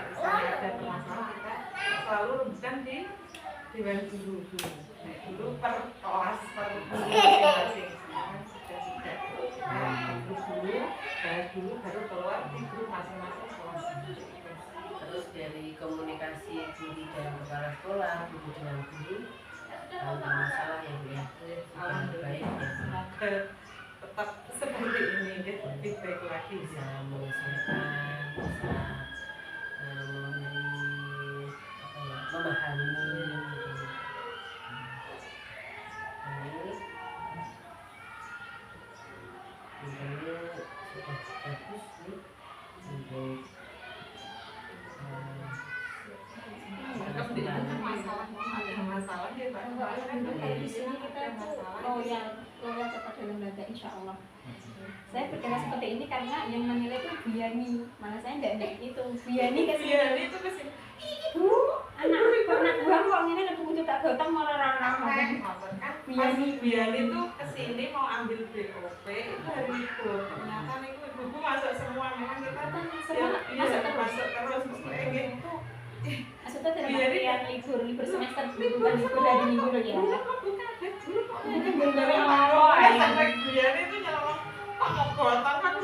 misalnya ada permasalahan, kita selalu rembukan di dewan guru dulu. Dulu per kelas per guru masing-masing. Bahas dulu baru keluar di grup masing-masing kelas. Terus dari komunikasi guru dan kepala sekolah, guru dengan guru, ada masalah yang baik ya. Semoga tetap seperti ini, lebih baik lagi. Bisa menyesuaikan, bisa memahami. Ini sudah bagus nih untuk ada masalah ya Pak. Di sini kita loyal kepada lembaga, insya Allah. Saya berkata seperti ini karena yang menilai itu Bu Yani, malah saya tidak itu. Bu Yani kesini. Itu kesini. Bu, anak buang kok ini lebih butuh tak gotong mau orang-orang. Bu Yani itu kesini mau ambil BOP itu hari libur. Ternyata itu ibu masuk semua, memang kita masuk terus gitu. Maksudnya dalam artian libur semester bukan libur dari minggu loh ya. Mungkin bener sampai Bu Yani itu nyelawang mau gotong kan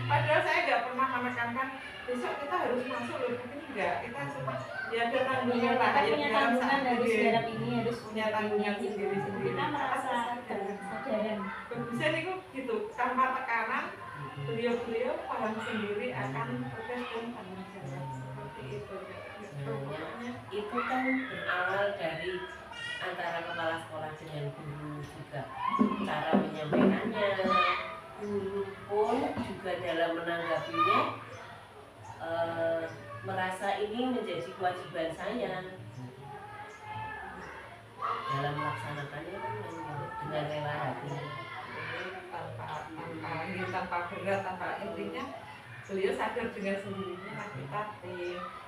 padahal saya nggak pernah menekankan besok kita harus masuk loh, tapi enggak, kita sempat ya ada tanggungan lah, punya tanggungan harus garap ini, harus punya tanggungan sendiri-sendiri. Kita merasa kesadaran beliau paham sendiri akan tugas dan tanggung jawab seperti itu. Itu kan berawal dari antara kepala sekolah dengan guru juga, cara menyampaikannya. Guru pun juga dalam menanggapinya merasa ini menjadi kewajiban saya dalam melaksanakannya kan dengan rela hati, tanpa berat, tanpa intinya beliau sadar dengan sendirinya lah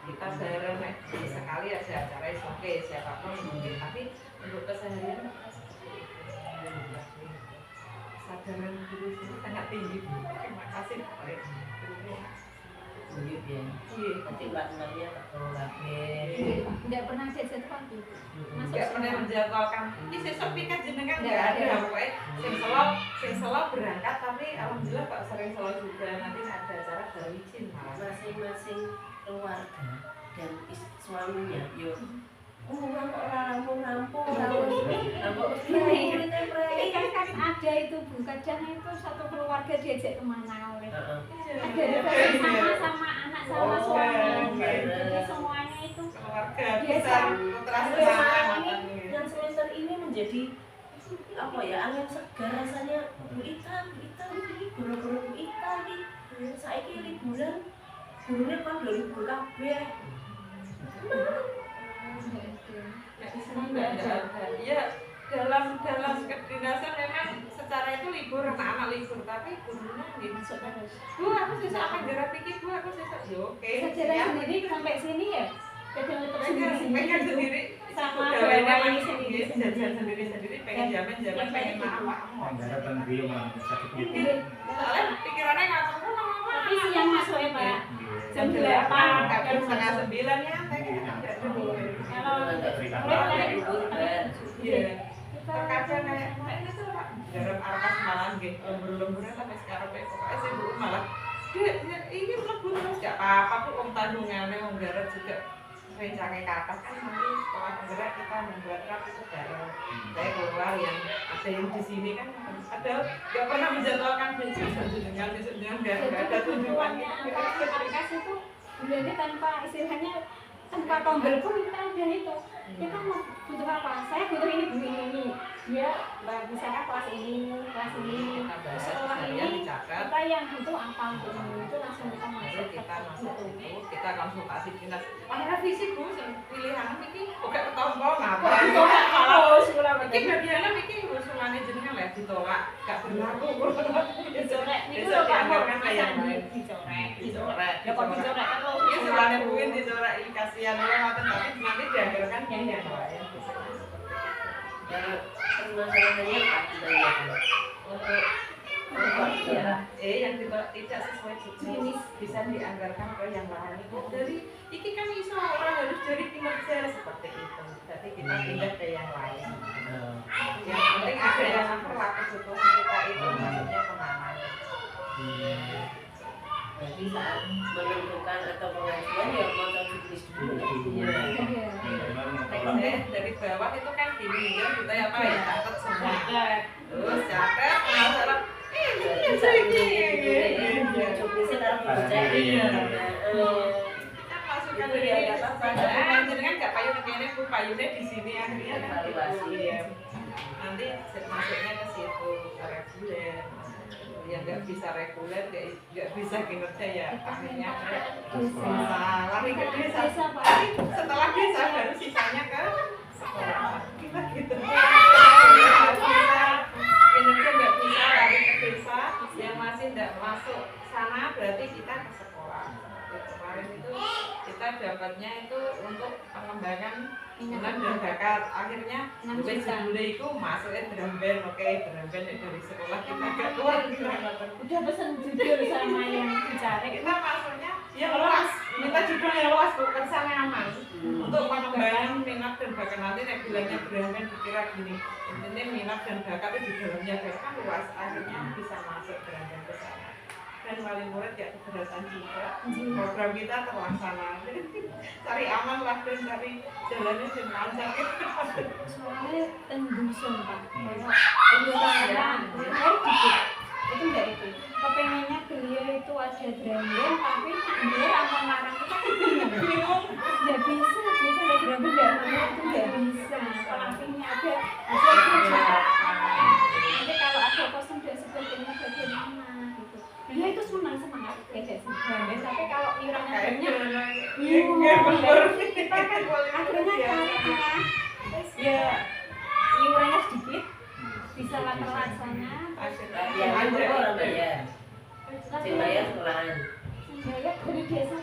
kita bareng sekali ada acara oke siapapun mungkin, tapi untuk keseharian kita seperti itu. Kesadaran diri sini sangat tinggi. Terima kasih Pak. ya. Nanti mbak-mbaknya tertolak Tidak pernah dijadwalkan. Nggak pernah menjadwalkan. Ini sesok pikat jenengan nggak ada. Pokoknya sing selo berangkat, tapi alhamdulillah Pak sering selo juga. Nanti ada acara dari izin malah. Masing-masing keluarga dan suaminya yuk kok rampung Ini kan ada itu Bu, kadang itu satu keluarga diajak kemana oleh ada sama anak sama suami, jadi semuanya itu Keluarga biasa. Dan semester ini menjadi apa ya, angin segar rasanya. Bu Ita ini guru-guru Bu Ita ini saiki liburan gurunya kan libur kabeh. Ya dalam kedinasan memang secara itu libur, anak-anak libur, tapi gurunya nggak masuk terus. Bu, aku sisa akan garap pikir, Bu, aku sisa. Ya oke. Sejarah sendiri sampai sini ya. Pengen sendiri sama pegawainya ini lagi sendiri jajan sendiri pengen jaman pengen makan. Anggaran beliau malah sakit itu. Soalnya pikirannya nggak tahu apa. tapi siang masuk ya Pak. Jam 8, kadang setengah 9 ya. Terkadang kayak ini tuh Pak garap arkas malah nggih lembur-lemburan sampai sekarang pokoknya saya Bu malah ini lebur terus gak apa-apa tuh om tandungannya om garap juga rencana ke atas kan nanti setelah menggerak kita membuat rap itu bareng. Saya keluar yang ada yang di sini kan ada gak pernah menjadwalkan besok dengan gak ada tujuan Arkas itu berarti tanpa istilahnya tanpa tombol pun kita udah itu. Kita mau butuh apa? Saya butuh ini. Ya, misalnya kelas ini. Sekolah ini kita yang butuh apa untuk ini itu langsung kita masuk. Kita konsultasi dinas. Mana visi Bu, pilihan ini oke ketompo ngapa? Iki bagiannya iki usulane jenengan lah ditolak, gak berlaku. Dicorek niku lho Pak, kan kayak dicorek. Ya kok dicorek kan kalau usulane buin dicorek iki kasihan lho ngoten tapi nanti dianggarkan yang lain. Yang permasalahannya apa yang tidak sesuai jenis bisa dianggarkan ke yang lain. Dari iki kan iso orang harus dari kinerja seperti itu. Jadi kita pindah ke yang lain. Yang penting ada yang perlu kebutuhan kita itu maksudnya kemana? Jadi saat menentukan atau pengajuan ya mau juknis dulu. Teksnya dari bawah itu kan gini ya kita apa ya catat semua. Terus catat masalah Juknisnya taruh di bocah. kita masukkan dari apa-apa. Jadi kan nggak payung ini Bu payungnya di sini akhirnya kan evaluasi. Nanti masuknya ke situ reguler. Yang nggak bisa reguler nggak bisa kinerja ya akhirnya lari ke desa. Setelah desa baru sisanya ke sekolah. Kita gitu. Kinerja nggak bisa lari ke desa, yang masih nggak masuk sana berarti kita ke sekolah. Kemarin itu kita dapatnya itu untuk pengembangan minat dan bakat. Akhirnya bukan sebelum itu masuknya drum band, oke drum band dari sekolah kita gak keluar. udah pesen judul sama yang dicari. Kita masuknya ya luas, minta judul yang luas bukan sama aman. Untuk pengembangan minat dan bakat nanti bilangnya drum band dikira gini. Intinya minat dan bakat itu di dalamnya kan luas, akhirnya bisa masuk drum band ke sana. Dan wali murid ya keberatan juga. Program kita terlaksana. Cari aman lah dan cari jalannya dan lancar. Soalnya tembusung Pak. Kalau dikit itu enggak itu. Kepengennya beliau Yang berapa orang bayar? Yang bayar sekolahan. Saya dari desa.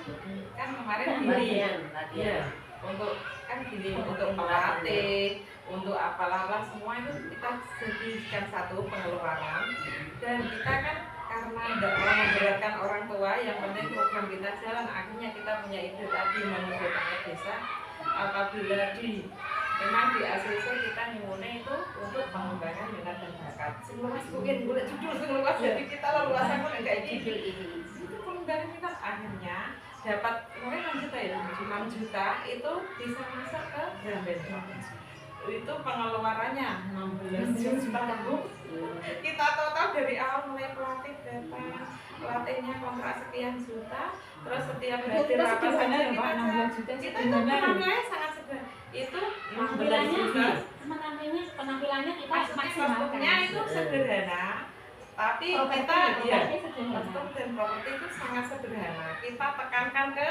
Kan kemarin gini, Latihan, ya, latihan. untuk kan gini, untuk pelatih, untuk apalah semua itu kita sediakan satu pengeluaran, dan kita kan karena tidak mau memberatkan orang tua, yang penting program kita jalan, akhirnya kita punya ide tadi mengusulkan ke desa apabila memang di ACC kita nyuwunnya itu untuk pengembangan minat dan bakat. Seluas mungkin boleh judul seluas, jadi kita luasan pun enggak judul ini. Itu pengembangan minat, akhirnya dapat kemarin 6 juta ya, 6 juta itu bisa masuk ke Jamben. Itu pengeluarannya 16 juta. Kita total dari awal mulai pelatih datang, pelatihnya kontrak sekian juta, terus setiap hadir apa saja kita itu penampilannya sangat sederhana. Itu 16 juta. Penampilannya kita Maksudnya kostumnya itu sederhana, tapi kita ya kostum dan properti itu sangat sederhana. Kita tekankan ke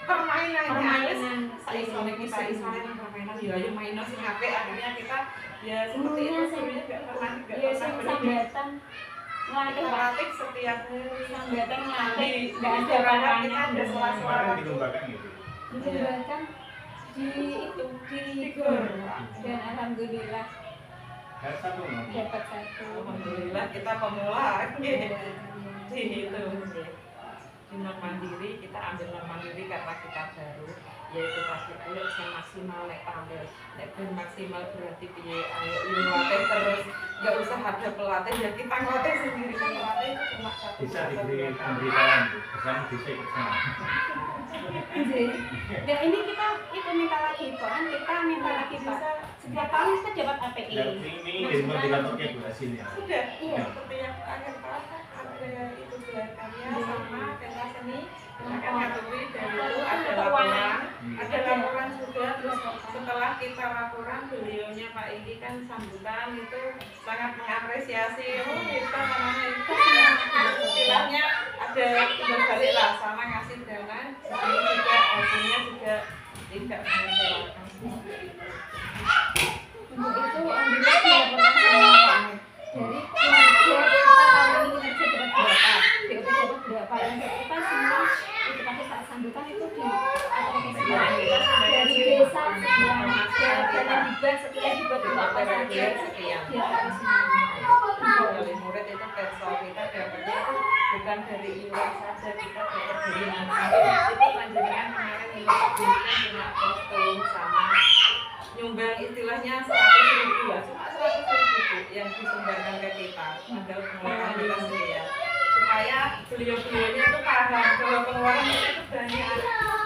permainannya. Saisone kita isone permainan ya ayo main sing apik, akhirnya kita ya seperti itu sebenarnya enggak pernah sambatan melatih setiap hari. sambatan melatih Di nggak ada kita barangnya ada sela-sela Kemarin waktu. dilombakan gitu. dilombakan di itu di Gor. dan alhamdulillah Kayak satu no. dapat satu. Alhamdulillah kita pemula di itu. Di non mandiri kita ambil non mandiri karena kita baru, yaitu tadi ayo yang maksimal nek tampil, nek ben maksimal berarti piye, ayo latih terus, nggak usah ada pelatih ya kita ngelatih sendiri, kan pelatih itu cuma satu. Bisa diberi pemberitaan bersama bisa ikut sama. Dan ini kita itu minta lagi kan, kita minta lagi Pak. Setiap tahun kita dapat API. Dan ini ilmu dilakukan Bu hasilnya. Sudah, Iya. seperti yang akhir tahun ada itu gelar karya sama pentas seni, kita kan ngaturi dari itu ada laporan, ada laporan juga. Terus setelah kita laporan, beliaunya Pak Inggi kan sambutan itu sangat mengapresiasi. Oh kita namanya itu istilahnya ada timbal balik lah, sama ngasih dana. Ini juga hasilnya juga tidak mengecewakan. Untuk itu alhamdulillah tidak pernah sama Pak. Dari kinerja kita tahun ini kinerja dapat berapa, DOP dapat berapa, yang kita semua itu pasti saat sambutan itu di apresiasi dari desa sebelah dan hibah setiap hibah itu apa saja Sekian. dia semua. Dari murid itu pensel kita dapatnya itu bukan dari iuran saja, kita dapat dari nanti itu panjenengan kemarin ini cuma kostum sama nyumbang istilahnya 100.000 ya, cuma 100.000 yang disumbangkan ke kita, padahal pengeluaran kita sendiri, supaya beliau-beliaunya itu paham bahwa pengeluaran kita itu banyak,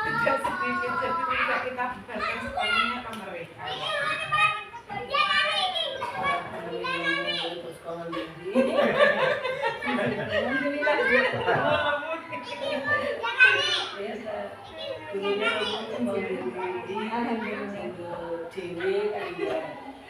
tidak sedikit, jadi tidak kita bebankan sepenuhnya ke mereka.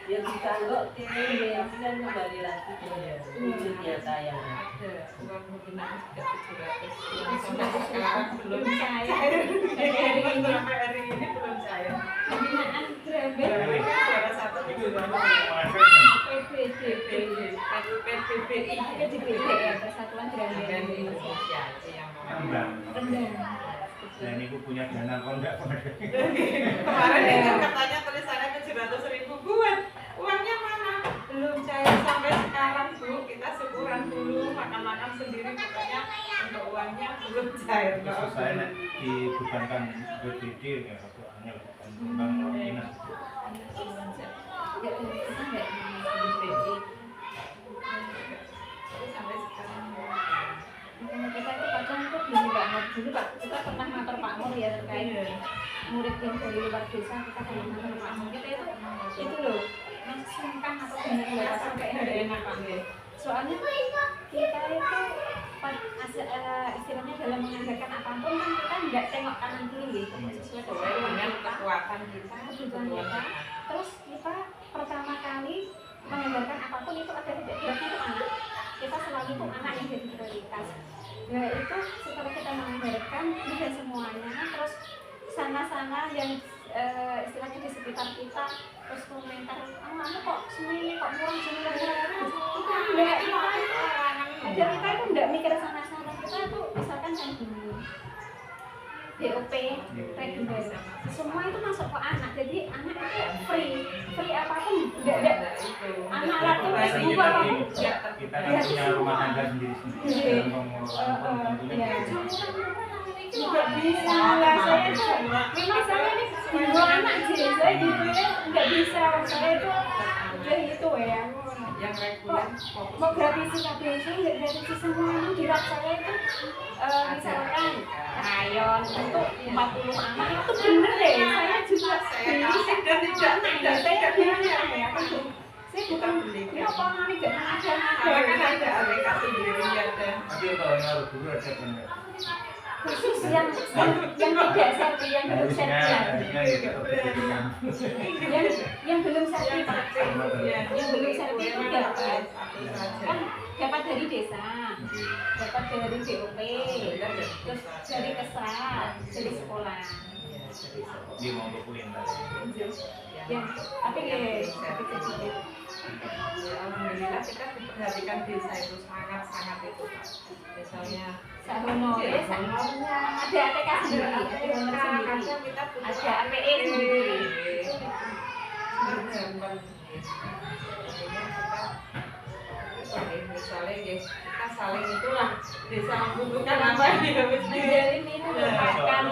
Yang ditanggok yang kembali lagi ke wujud nyata yang Ada uang pembinaan juga 700 yang sampai sekarang belum Saya sampai hari ini belum cair. pembinaan Jamben Mereka juara satu Itu itu sama PBDP PBBI PBDP ya Persatuan dan Jamben Indonesia itu yang Rendang. Rendang. Dan ibu punya dana kok enggak kemarin itu katanya tulisannya 700.000 buat uangnya mana belum cair sampai sekarang Bu, kita syukuran dulu makan-makan sendiri, pokoknya untuk uangnya belum cair. Terus saya nek dibebankan BPD ya satu hanya tentang minat. Sampai sekarang Kita itu kadang itu gini banget dulu Pak, kita pernah ngantor Pak Mur ya terkait murid yang dari luar desa, kita pernah ngantor Pak Mur kita itu loh sungkan atau benar nggak sampai hari enak Pak. Soalnya kita itu istilahnya dalam mengajarkan apapun kan kita nggak tengok kanan kiri gitu, sesuai sesuai dengan kita, kekuatan kita, kebutuhan kita. Terus kita pertama kali mengajarkan apapun itu ada titik beratnya itu anak. Kita selalu itu anak yang jadi prioritas. Nah itu setelah kita mengajarkan tidak semuanya, terus sana-sana yang istilahnya di sekitar kita terus komentar, anu kok sini kok murah sini murah itu enggak, kita ada BOP, reguler, semua itu masuk ke anak. Jadi anak itu free apapun, enggak anak laki ibu apapun kita kan punya rumah tangga sendiri-sendiri dan pengelolaan tentunya juga bisa lah. Saya tuh memang saya ini dua anak sih, saya gitu ya nggak bisa. Saya tuh ya itu ya yang reguler mau gratisi KBS nggak gratisi semua. Memang di rak saya itu misalkan rayon untuk 40 anak itu bener deh. Saya juga dan tidak ya saya bilang ya saya bukan ini apa nanti gak ada kan ada ABK sendiri ada tapi kalau ngaruh dulu ada benar khusus yang tidak serti, yang belum serti yang belum serti Pak. Yang belum serti itu dapat kan dapat dari desa, dapat dari BOP, terus dari kesra, dari sekolah. dia mau bukuin tadi Yang tapi alhamdulillah kita diperhatikan desa itu sangat itu Pak. Misalnya honornya ada ATK sendiri, ada honor sendiri, ada APE sendiri. Misalnya kita saling itulah desa membutuhkan apa ya Menjalin itu merupakan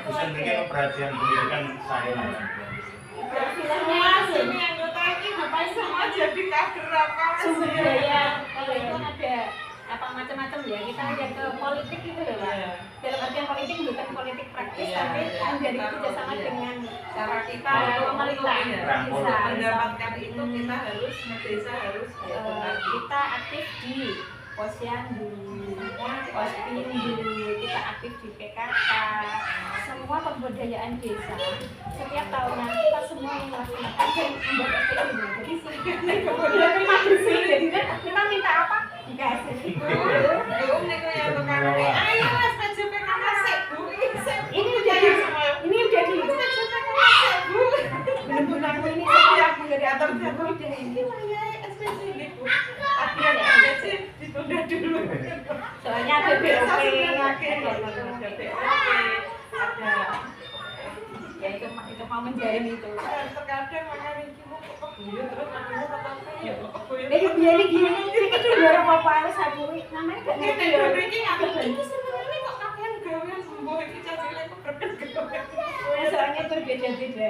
sebenarnya perhatian pendidikan saya istilahnya ini anggota ini ngapain semua jadi kader apa sumber daya. Kalau itu ada apa macam-macam ya, kita lihat ke politik itu loh Pak. Dalam artian politik bukan politik praktis, tapi menjadi kerjasama dengan cara kita pemerintah untuk mendapatkan itu kita harus desa harus kita aktif di posyandu, pospindu, kita aktif di PKK, semua pemberdayaan desa. Setiap tahunan kita semua melaksanakan dan membuat SPID. Jadi sih, kemudian kita bersih. Jadi kita minta apa? Dikasih. belum nih yang tukang ayo mas maju PKK sih bu Ini udah di benar-benar ini saya kreator jatuh ini lah SPC ini bu akhirnya SPC ditunda dulu soalnya ada BOP, ada ya itu mau menjalin itu. terkadang makanya ini bu kok kebuyut terus akhirnya tetap ya kok kebuyut Biar gini, itu luar apa harus aku namanya gak ngerti ya. ini ngapain itu sebenarnya kok kalian gawean sembuh itu cacingnya kok berkegawean Soalnya berbeda-beda.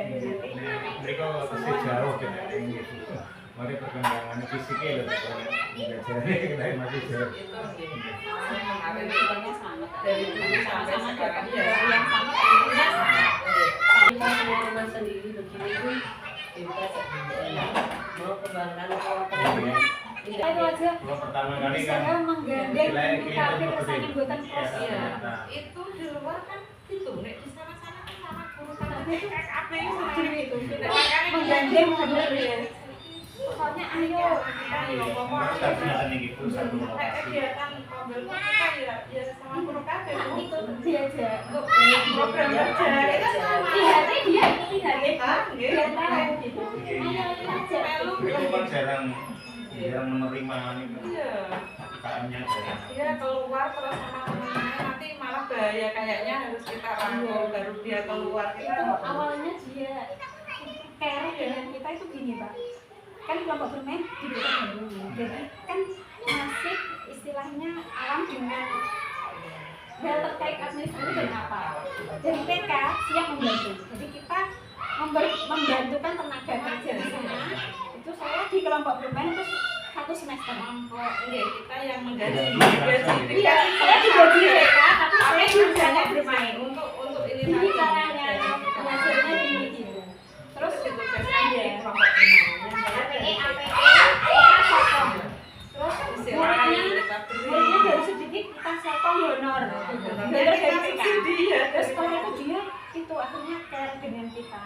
mereka pasti jauh gitu mari perkembangannya fisiknya loh nggak jadi kita masih jauh itu saya mengalami Sebenarnya sama. dari dulu sampai Sama-sama sekarang dapat ya yang sama tentunya sama. Teman-teman sendiri begini tuh bebas sebenarnya mau kembangkan keluarga Itu aja. kalau pertama kali kan Saya menggandeng kafir kesannya buatan pos. Iya, itu di luar kan itu, nek di sana-sana kan sama guru kan itu kayak apa itu sendiri itu. Menggandeng bener ya. Pokoknya ayo terus ternyata nih gitu satu Kayak lokasi kegiatan pembel kita ya sama guru kafe nah, Bu. itu diajak untuk Program belajar itu sama. lihatnya dia Kita, dia tahu gitu. Ayo kita ajak. itu kan jarang menerima nih Iya. UKM-nya jarang Dia keluar terus sama teman-temannya nanti malah bahaya kayaknya harus kita rangkul baru dia keluar kita. Itu awalnya dia care dengan kita itu gini Pak, kan kelompok bermain dibuka dulu, jadi kan masih istilahnya alam dengan hal terkait administrasi dan apa, dari TK siap membantu, jadi kita membantukan tenaga kerja di sana. Itu saya di kelompok bermain terus 1 semester. Iya, kita yang menggaji. Iya, saya juga di TK tapi saya juga bermain. Untuk ini Jadi caranya belajarnya gini gitu. Terus itu ada kelompok bermainnya. APE, kita sokong. Terus muridnya baru sedikit kita sokong honor. Honor dari TK. Terus setelah itu dia itu akhirnya care dengan kita.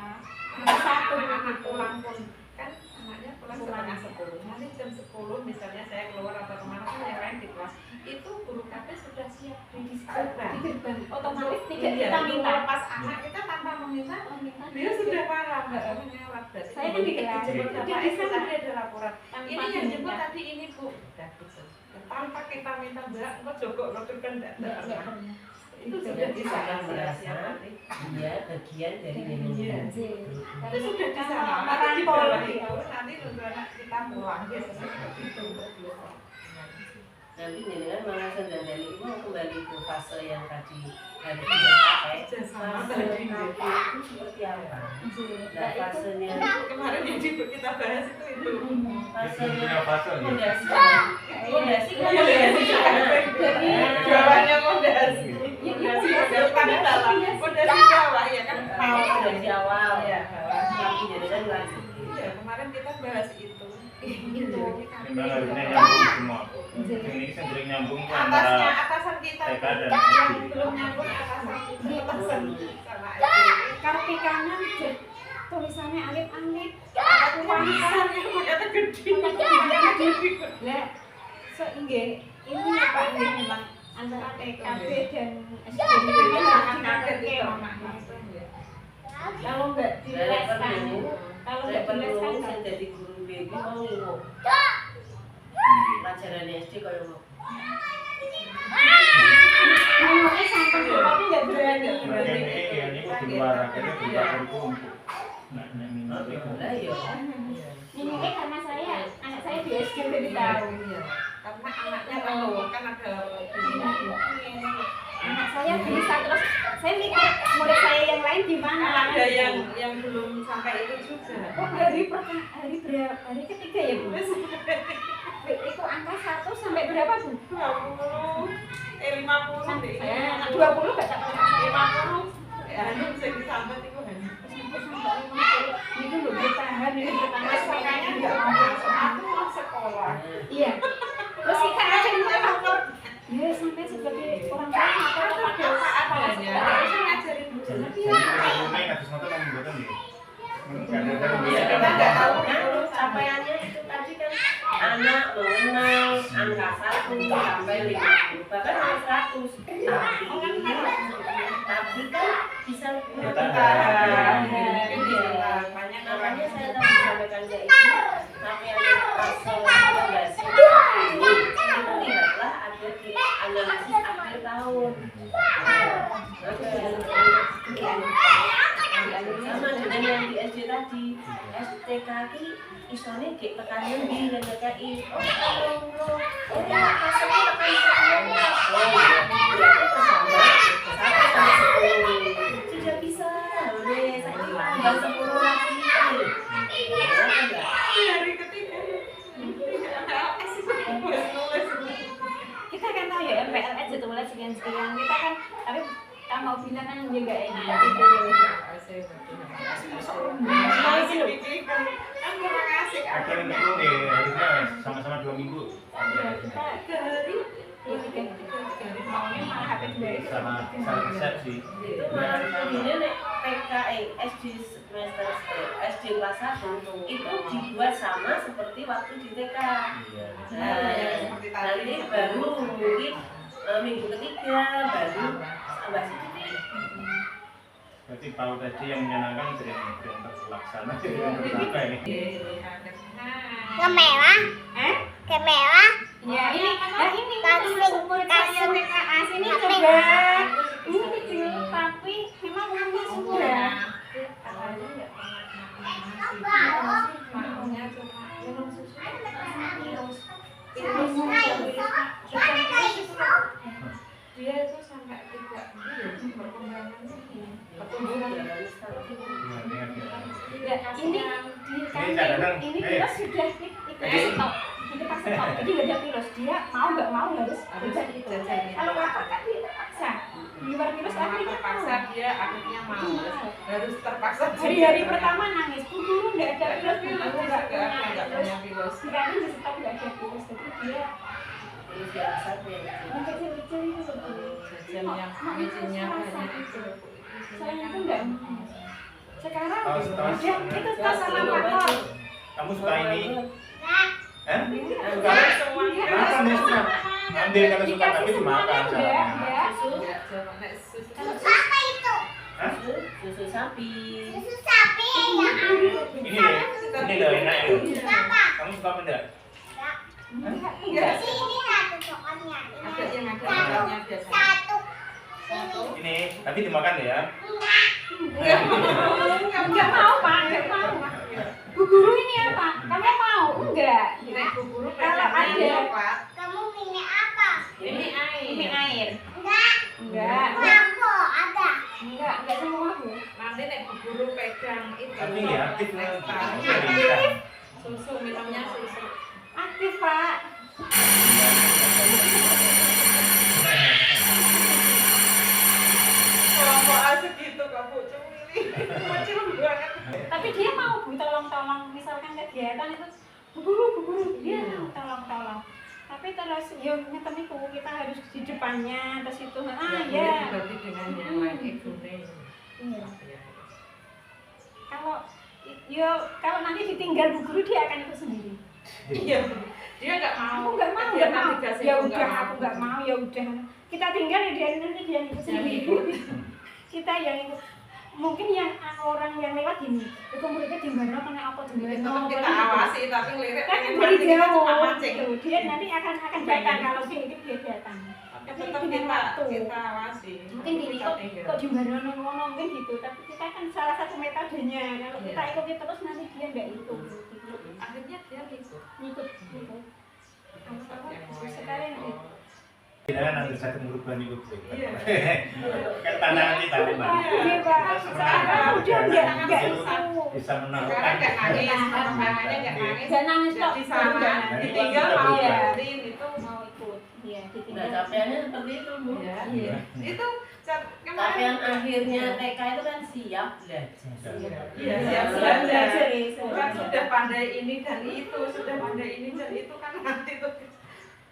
Satu anak pulang pun kan anaknya pulang setengah 10. Nanti jam 10 misalnya saya keluar atau kemana pun yang lain di kelas itu guru KP sudah siap di gerbang. otomatis tidak kita minta. Pas anak kita tanpa meminta dia sudah paham nggak menyewat berarti Saya kan di kelas. jemput Dia bapak bisa itu tadi ada laporan tanpa ini yang jemput diminta. tadi ini bu udah gitu tanpa kita minta mbak engkau jogok waktu kan enggak Enggak pernah. itu sudah Nanti bisa akan merasa nanti. dia bagian dari nenek. Itu sudah di sana. Nanti di bawah itu nanti nunggu anak kita pulang biasanya seperti itu. Nanti jenengan merasa dan dari mau kembali ke fase yang tadi hari ini pakai. Sama Fase tadi. kaku itu seperti apa? Nah, fasenya Kemarin yang kita bahas itu. fasenya fase ya. fondasi Jadi jawabannya fondasi. Depan dalam fondasi bawah ya kan. dari awal Ya. tapi jenengan lanjut. Iya, kemarin kita bahas itu. Memang harusnya nyambung semua. Ini sendiri nyambung tuh Atasnya antara atasan kita TK dan yang SD. belum nyambung atasan sama Kartikanan tulisannya alif-alif. Kuansan yang ternyata gede. Lah, sehingga ini ya Pak, ini memang antara TKB dan SD itu Sangat sangat kaget kaget ya Mama. mama. Kalau nggak dileskan, kalau Saya nggak perlu dileskan saya jadi guru baby mau ngingok pelajaran SD kalau mau. ngomongnya sampai tapi nggak berani. Makanya ini kok di luar akhirnya juga berkumpul. Nah, ini Lah ya. Ngomongnya karena anak saya di SD udah tahu. Iya. Karena anaknya tahu kan ada Anak saya bisa terus saya mikir murid saya yang lain gimana? ada yang belum sampai itu juga. Oh, hari berapa? Hari ketiga ya Bu? Itu angka 1 sampai berapa Bu? 50 deh. Anak 20 nggak dapat 50. Ya, itu bisa disambat itu kan. itu loh bertahan ini pertama Makanya nggak mau masuk aku mau sekolah. iya terus kita aja mulai faktor ya sampai sebagai orang tua Apa adanya. Harusnya ngajarin dulu. Jadi rumah yang habis nonton yang buatan ya. Ya, kita nggak tahu kan capaiannya itu tadi kan anak mengenal angka 1 sampai 50 bahkan sampai 100 tapi kan bisa bertahan. Makanya saya tadi sampaikan kayak itu sampai ada fase fondasi itu lihatlah ada di analisis akhir tahun. Sama dengan yang di SD tadi, STK ki isone gek tekanan di DKI. Oh ya hasilnya tekan semua. Oh ya, berarti bersama 1 sampai 10 sudah bisa. Boleh saya tambah 10 lagi. Hari ketiga. kita kan tahu ya MPLS itu mulai sekian-sekian kita kan tapi kita mau bilang kan juga ini gitu Akhirnya itu nih, harusnya sama-sama 2 minggu. maunya malah HP dari Sama resepsi. Itu malah tadinya nek TK SD semester SD kelas 1 itu dibuat sama seperti waktu di TK. Iya. Nah, nanti baru mungkin minggu ketiga baru tambah sedikit. Berarti Paul tadi yang menyenangkan sering terlaksana, sering tercapai. Kemerah, kemerah, ya ini nah ini kasing, murid saya TKA sini Kasing. coba ini kecil tapi memang umumnya sudah Dia itu sampai 3 perkembangannya pertumbuhan. ya ini di kantin ini kita sudah kita stop kita stop jadi nggak ada virus dia mau nggak mau harus jajan itu kalau lapar kan dia terpaksa di luar virus akhirnya Terpaksa dia akhirnya mau harus terpaksa. hari-hari pertama nangis dulu nggak ada virus Aku nggak punya virus. di kantin di stop nggak ada virus jadi dia Terus yang satu yang yang kecil-kecil itu Jajan yang izinnya banyak itu. sayang itu enggak sekarang Oh, setelah- dia itu tas sama faktor Kamu suka ini? Eh? Suka? Iya, Makan ya suka. Ambil kalau suka tapi dimakan. ya ya susu Ya, jangan nek susu. apa itu? Hah? susu sapi. Susu sapi ya. Ini deh. Ini loh enak ya. Apa? Kamu suka apa enggak? enggak Enggak. Sini satu coklatnya. Ada yang ada warnanya biasanya. Satu. Ini nanti dimakan ya. Enggak mau Pak, enggak mau. Bu Guru ini apa? Kamu mau? Enggak. Kalau ada Pak. Kamu ini apa? Ini ini air. air. Enggak. Enggak. Aku ada. Enggak semua Bu. Nanti nek Bu Guru pegang itu. Tapi ini aktif lah. Susu, minumnya susu. Aktif Pak. Kok asik gitu Kak Bu Cemili. Kecil banget. Tapi dia mau Bu tolong misalkan kegiatan itu Bu Guru dia mau tolong. Tapi terus yo ngeten niku kita harus di depannya terus itu. Ya. Berarti dengan yang lain itu nih. Iya. Kalau nanti ditinggal Bu Guru dia akan ikut sendiri. Iya. Dia nggak mau. Aku nggak mau, Dia nggak mau. navigasi, Ya aku udah, aku nggak mau. Ya udah. Kita tinggal ya dia nanti dia ikut sendiri. Kita yang ikut. Mungkin yang orang yang lewat gini, itu muridnya di mana kena apa di Tetap mana. kita awasi tapi lirik Kan pengen dari mancing kita jauh. cuma mancing. Gitu. Dia nanti akan datang kalau sedikit dia datang. Tapi tetap kita awasi. Mungkin gini kok jumbaran ngono mungkin gitu, tapi kita kan salah satu metodenya. Kalau kita ikuti terus nanti dia enggak ikut. Akhirnya dia ikut. Ikut. Sekarang itu. Tidak nanti satu merubah nih Bu. Iya. Kan tantangan kita Mbak. Iya Pak. Sekarang udah enggak Bisa Sekarang menaruhkan. nggak nangis, tangannya nggak nangis. Jangan nangis Jadi kok. di sana, ditinggal mau bantuin itu. Mau ikut. Iya, Nah, ditinggal. capaiannya seperti itu, Bu. Ya, Iya. itu Capaian kemarin. akhirnya TK itu kan siap belajar. Iya, Siap siap belajar. belajar. Bukan sudah pandai ini dan itu, sudah pandai ini dan itu kan nanti tuh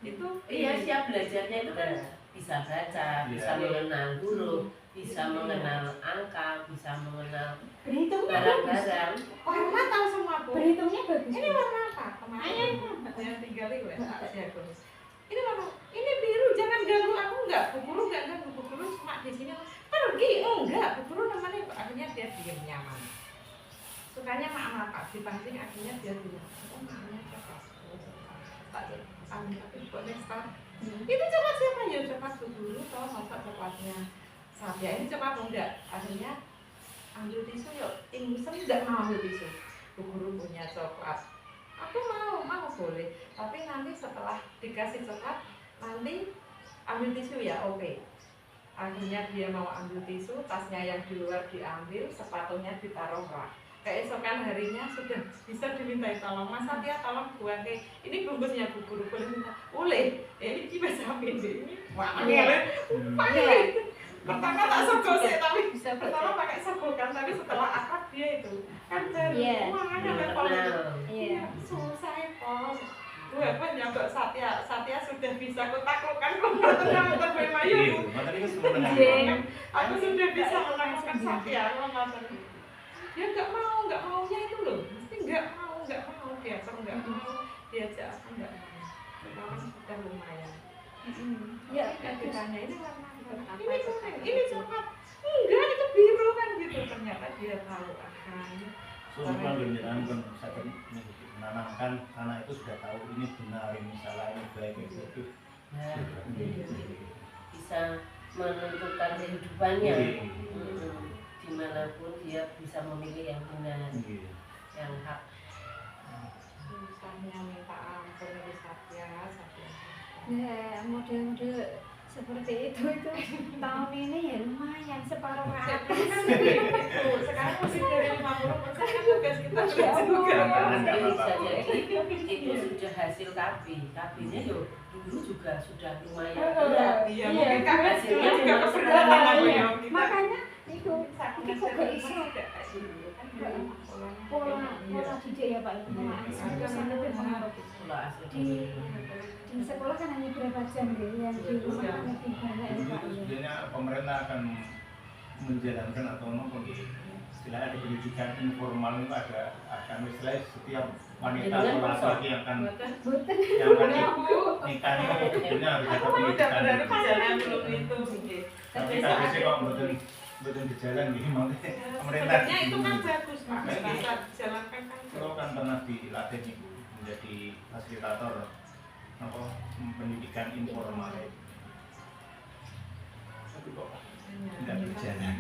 itu Iya, siap belajarnya itu kan bisa baca, bisa Iya. mengenal huruf, bisa mengenal angka, bisa mengenal Berhitungnya bagus. barang-barang. warna tahu semua Bu. Berhitungnya bagus. Ini warna apa? Kemarin yang tinggal itu ya, ini warna, ini biru, jangan ganggu aku enggak, Bu Guru enggak ganggu, Bu Guru cuma di sini pergi, enggak, Bu Guru namanya akhirnya dia diam nyaman. Sukanya mak Pak dibanting akhirnya dia diam. Oh, maknya cepat. Tapi buat next time. Itu cepat siapa ya? Cepat Bu Guru tahu masa cepatnya. Saya ini cepat enggak? Akhirnya ambil tisu yuk, ingusan enggak mau ambil tisu. Bu Guru punya coklat. Aku mau boleh. Tapi nanti setelah dikasih coklat, nanti ambil tisu ya, oke. Akhirnya dia mau ambil tisu, tasnya yang di luar diambil, sepatunya ditaruh rak. Keesokan harinya sudah bisa dimintai tolong, Mas Satya tolong buang kayak ini bungkusnya Bu Guru boleh minta? Boleh. Ini kita sampin deh ini. Wah, pakai. Pertama tak sogok sih, tapi pertama pakai sogokan, tapi setelah akrab dia itu kan jadi wah ada level itu. Iya. Susah ya Pos. Gue apa nyogok Satya sudah bisa kutaklukkan kalau terbayu. Tadi kan semua dengan. Aku sudah bisa menaklukkan Satya, dia nggak maunya itu loh, mesti nggak mau dia nggak mau diajak aku nggak mau. Sekarang sudah lumayan. Ya, Ditanya ini warna apa? Ini kuning, ini coklat. Enggak, itu biru kan gitu. Ternyata dia tahu akan. Soalnya beneran kan saya menanamkan anak itu sudah tahu ini benar, ini salah, ini baik, ini buruk. Nah, bisa menentukan kehidupannya. Dimanapun dia bisa memilih yang benar, yang hak. Susahnya minta ampun dari Satya. ya model-model seperti itu tahun ini ya lumayan separuh atas. Sekarang masih dari 50% kan tugas kita Masya Allah. juga. Jadi bisa jadi itu sudah hasil KB-nya yo dulu juga sudah lumayan berat. Iya, mungkin kan Hasilnya juga cuma keberatan sekarang. aku Iya. ya. Makanya itu Kita kok gak iso pola pola didik ya Pak ya, pola asuh itu sangat berpengaruh. Kalau asli Di sekolah kan hanya berapa jam deh yang di rumah kan lebih banyak ya Pak ya. Sebenarnya pemerintah akan menjalankan atau maupun istilahnya ada pendidikan informal itu akan istilahnya setiap wanita atau laki-laki yang akan Boten. nikah itu sebetulnya harus ada Aku udah pendidikan. berani berjalan belum itu. Tapi tadi sih kok betul berjalan nih, makanya pemerintah. Sebenarnya itu kan bagus Pak, bisa dijalankan kan. Kalau kan pernah dilatih ibu menjadi fasilitator apa pendidikan informal itu. tapi kok tidak berjalan.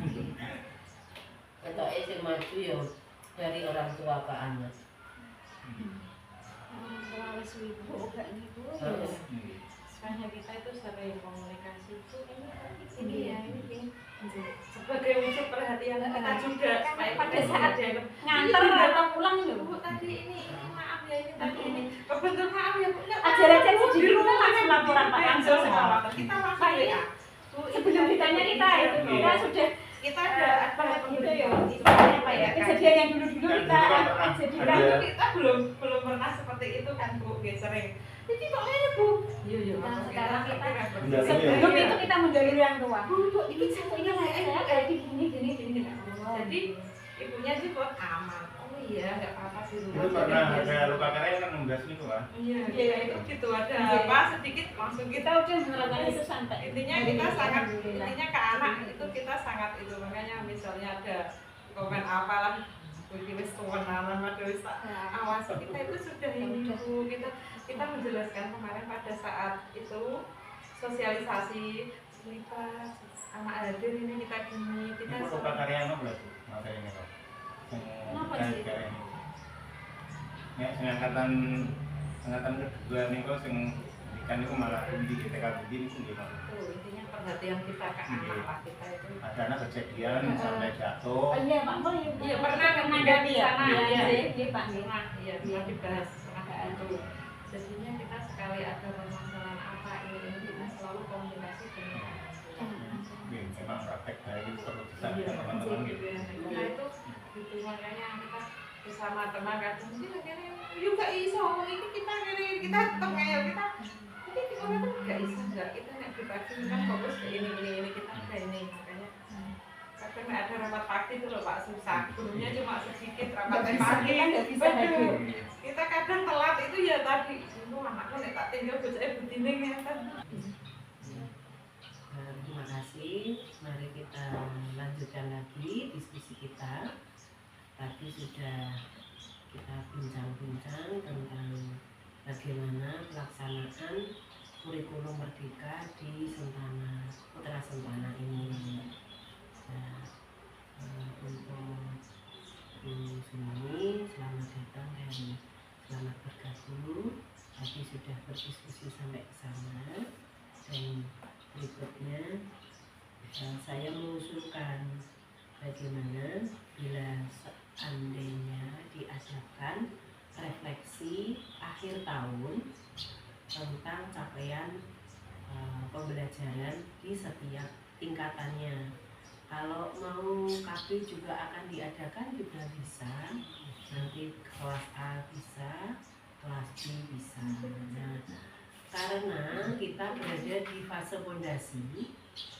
Atau sing maju ya dari orang tua ke anak. Orang tua wis wibu gak niku Heeh. Soalnya kita itu sering komunikasi itu ini ya ini ini sebagai wujud perhatian kita juga supaya pada kita saat diajak nganter atau pulang lho. Bu tadi ini maaf ya ini tadi ini kebetulan maaf ya Bu Ajar-ajar sedikit kita langsung laporan Pak langsung sama kita langsung ya Bu sebelum ditanya kita itu kita sudah kita ada gitu ya istilahnya apa ya kejadian yang dulu-dulu kita jadikan kita belum pernah seperti itu kan Bu sering jadi kok ini Bu iya Nah, sekarang kita Mendalui sebelum ya? itu kita mendalui orang tua bu ini satunya kayak gini jadi ibunya sih buat aman oh iya nggak apa-apa sih Itu pernah ada luka keren kan nunggas nih kok. iya itu gitu ada apa sedikit langsung kita kita udah melakukan itu santai intinya kita sangat intinya ke anak itu kita sangat itu makanya misalnya ada komen apalah wis kewenangan ada wis awasi kita itu sudah ini Bu kita menjelaskan kemarin pada saat itu sosialisasi kita anak hadir ini kita gini kita Ini luka karya apa berarti materinya kok? Kenapa sih? Kayak ini. Ya, angkatan kedua nih kok sing ikan itu malah di GTK begini itu gimana? itu intinya perhatian kita ke anak lah kita itu Ada anak kejadian sampai jatuh. iya pak boleh iya pernah kan menanggapi di ya sana iya iya pak pernah iya pernah dibahas pernah itu jadinya kita sekali ada permasalahan apa ini kita selalu komunikasi dengan Oke, memang praktek dari itu perlu bisa iya teman-teman gitu. nah itu gitu makanya kita bersama teman kadang sih akhirnya yuk gak iso ini kita tengah kita ini orang tuh gak iso enggak kita nek berbagi kan fokus ke ini kita ada ini makanya kadang ada rapat pagi itu loh Pak susah gurunya cuma sedikit rapat pagi kan nggak bisa hadir kita kadang telat itu ya tadi itu anakku nek tak tinggal bocahnya begini ngeten Terima kasih. Mari kita lanjutkan lagi diskusi kita. Tadi sudah kita bincang-bincang tentang bagaimana pelaksanaan kurikulum merdeka di Sentana, Putra Sentana ini. Nah, untuk Bu Sumi, selamat datang dan selamat bergabung. Tadi sudah berdiskusi sampai ke sana dan berikutnya saya mengusulkan bagaimana bila seandainya diadakan refleksi akhir tahun tentang capaian pembelajaran di setiap tingkatannya. Kalau mau KB juga akan diadakan juga bisa. Nanti kelas A bisa, kelas B bisa. Nah, karena kita berada di fase fondasi,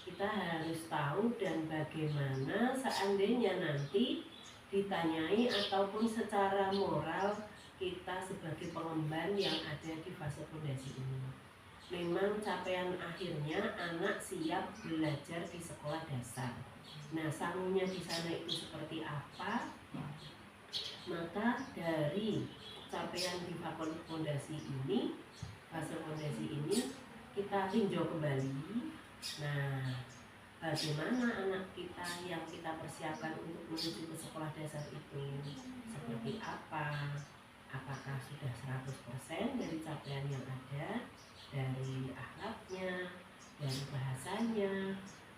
kita harus tahu dan bagaimana seandainya nanti ditanyai ataupun secara moral kita sebagai pengemban yang ada di fase fondasi ini. Memang capaian akhirnya anak siap belajar di sekolah dasar. Nah, sangunya di sana itu seperti apa? Maka dari capaian di fondasi ini, fase fondasi ini kita tinjau kembali. Nah, bagaimana anak kita yang kita persiapkan untuk menuju ke sekolah dasar itu seperti apa? Apakah sudah 100% dari capaian yang ada, dari akhlaknya, dari bahasanya,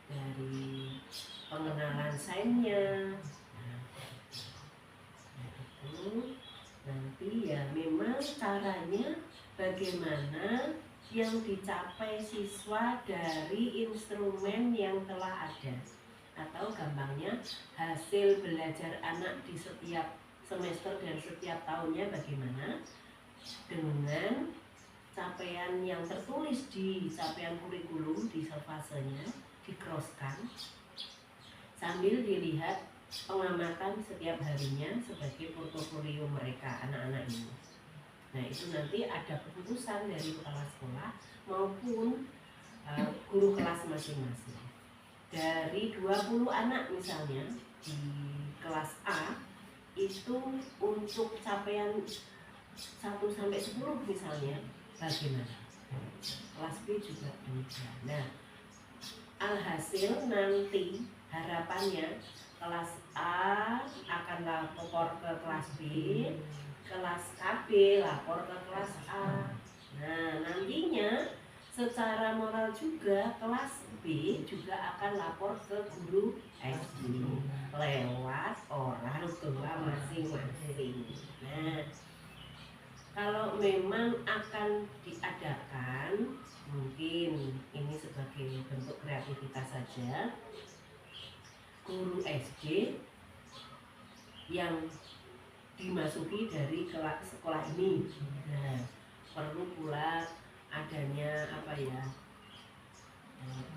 dari pengenalan sainnya. Nah, itu nanti ya memang caranya bagaimana yang dicapai siswa dari instrumen yang telah ada, atau gampangnya hasil belajar anak di setiap semester dan setiap tahunnya bagaimana dengan capaian yang tertulis di capaian kurikulum di fasenya di-crosskan sambil dilihat pengamatan setiap harinya sebagai portofolio mereka anak-anak ini. Nah, itu nanti ada keputusan dari kepala sekolah maupun guru kelas masing-masing. Dari 20 anak misalnya di kelas A itu untuk capaian 1 sampai 10 misalnya bagaimana? Kelas B juga demikian. Nah, alhasil nanti harapannya kelas A akan lapor ke kelas B, kelas KB lapor ke kelas A. Nah, nantinya secara moral juga kelas B juga akan lapor ke guru SD lewat orang tua masing-masing. Nah, kalau memang akan diadakan, mungkin ini sebagai bentuk kreativitas saja, guru SD yang dimasuki dari sekolah ini. Nah, perlu pula adanya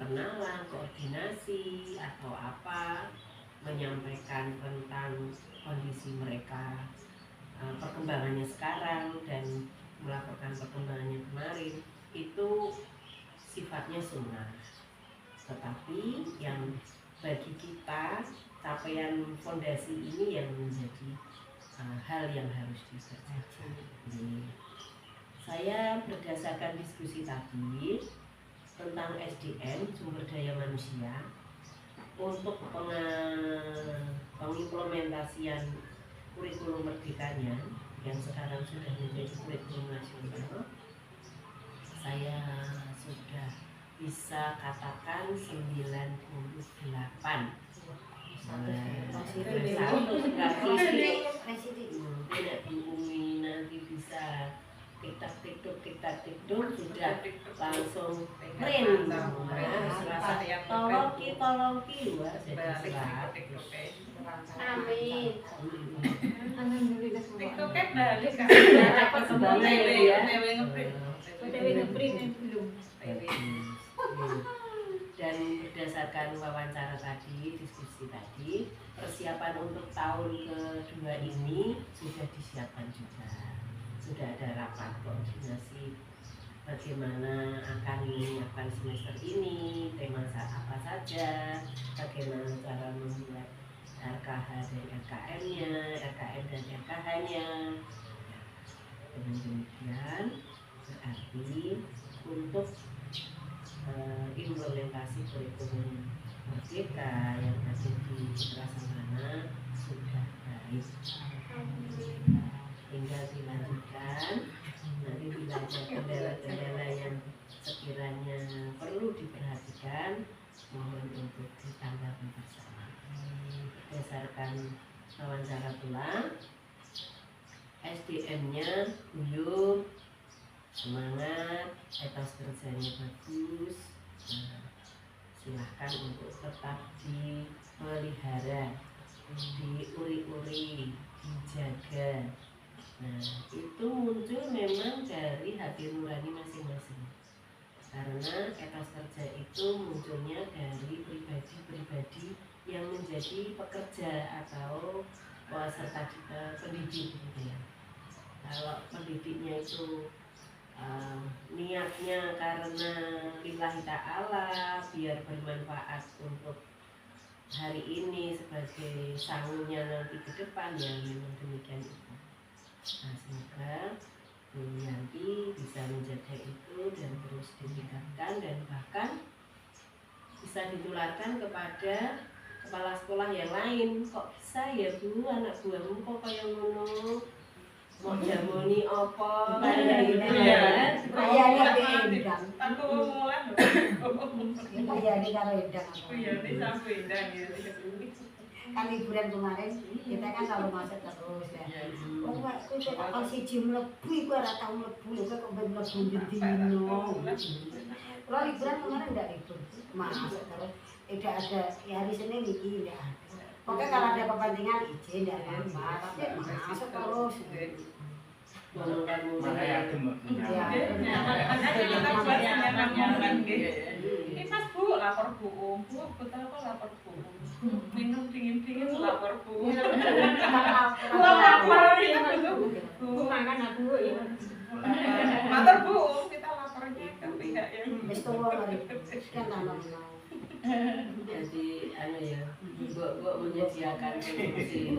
kenalan, koordinasi atau apa, menyampaikan tentang kondisi mereka, perkembangannya sekarang dan melaporkan perkembangannya kemarin. Itu sifatnya sunnah, tetapi yang bagi kita capaian fondasi ini yang menjadi hal yang harus dikerjakan. Saya berdasarkan diskusi tadi tentang SDM, sumber daya manusia, untuk pengimplementasian kurikulum merdekanya yang sekarang sudah menjadi kurikulum nasional, saya sudah bisa katakan 98. Tidak diumumi nanti bisa tiktok sudah langsung print. Tolong luar jadi Amin. Alhamdulillah semua. TikToknya balik kan. Dapat kembali ya. TW ngeprint belum. Dan berdasarkan wawancara tadi, diskusi tadi, persiapan untuk tahun kedua ini sudah disiapkan juga. Sudah ada rapat koordinasi bagaimana akan menyiapkan semester ini, tema apa saja, bagaimana cara membuat RKH dan RKM-nya, RKM dan RKH-nya. Dengan demikian berarti untuk implementasi kurikulum merdeka yang ada di Prasarana sudah baik. Tinggal dilanjutkan. Nanti bila ada kendala-kendala yang sekiranya perlu diperhatikan, mohon untuk ditanggapi bersama. Berdasarkan wawancara pula, SDM-nya guyup, semangat, etos kerjanya bagus. Nah, silahkan untuk tetap dipelihara, diuri-uri, dijaga. Nah, itu muncul memang dari hati nurani masing-masing. Karena etos kerja itu munculnya dari pribadi-pribadi yang menjadi pekerja atau peserta pendidik gitu ya. Kalau pendidiknya itu niatnya karena lillahi ta'ala, biar bermanfaat untuk hari ini sebagai sangunya nanti ke depan, ya memang demikian itu. Nah, semoga nanti bisa menjaga itu dan terus ditingkatkan dan bahkan bisa ditularkan kepada kepala sekolah yang lain. Kok bisa ya Bu, anak buahmu kok kayak ngono, mau jamoni apa kayak gitu ya. Kayaknya beda. Aku mulai. Kayaknya karo edang. Iya, ini sampai edang ya. Kan liburan kemarin kita kan selalu masak terus ya. Oh, aku kalau siji mlebu iku ora tau mlebu, kok ben mlebu dino. Kalau liburan kemarin enggak libur. Masak terus. Tidak ada ya hari Senin iki enggak ada. Pokoknya kalau ada kepentingan izin dan apa, tapi masuk terus. Makanya adem. Iya. Ini Mas Bu lapor Bu, betul apa lapor Bu? Minum dingin-dingin lapor Bu. Lapor Bu makan aku ya. Matur Bu, kita lapornya ke pihak yang Wis tuwa mari. Kan ana. Jadi ya, Mbok menyediakan solusi.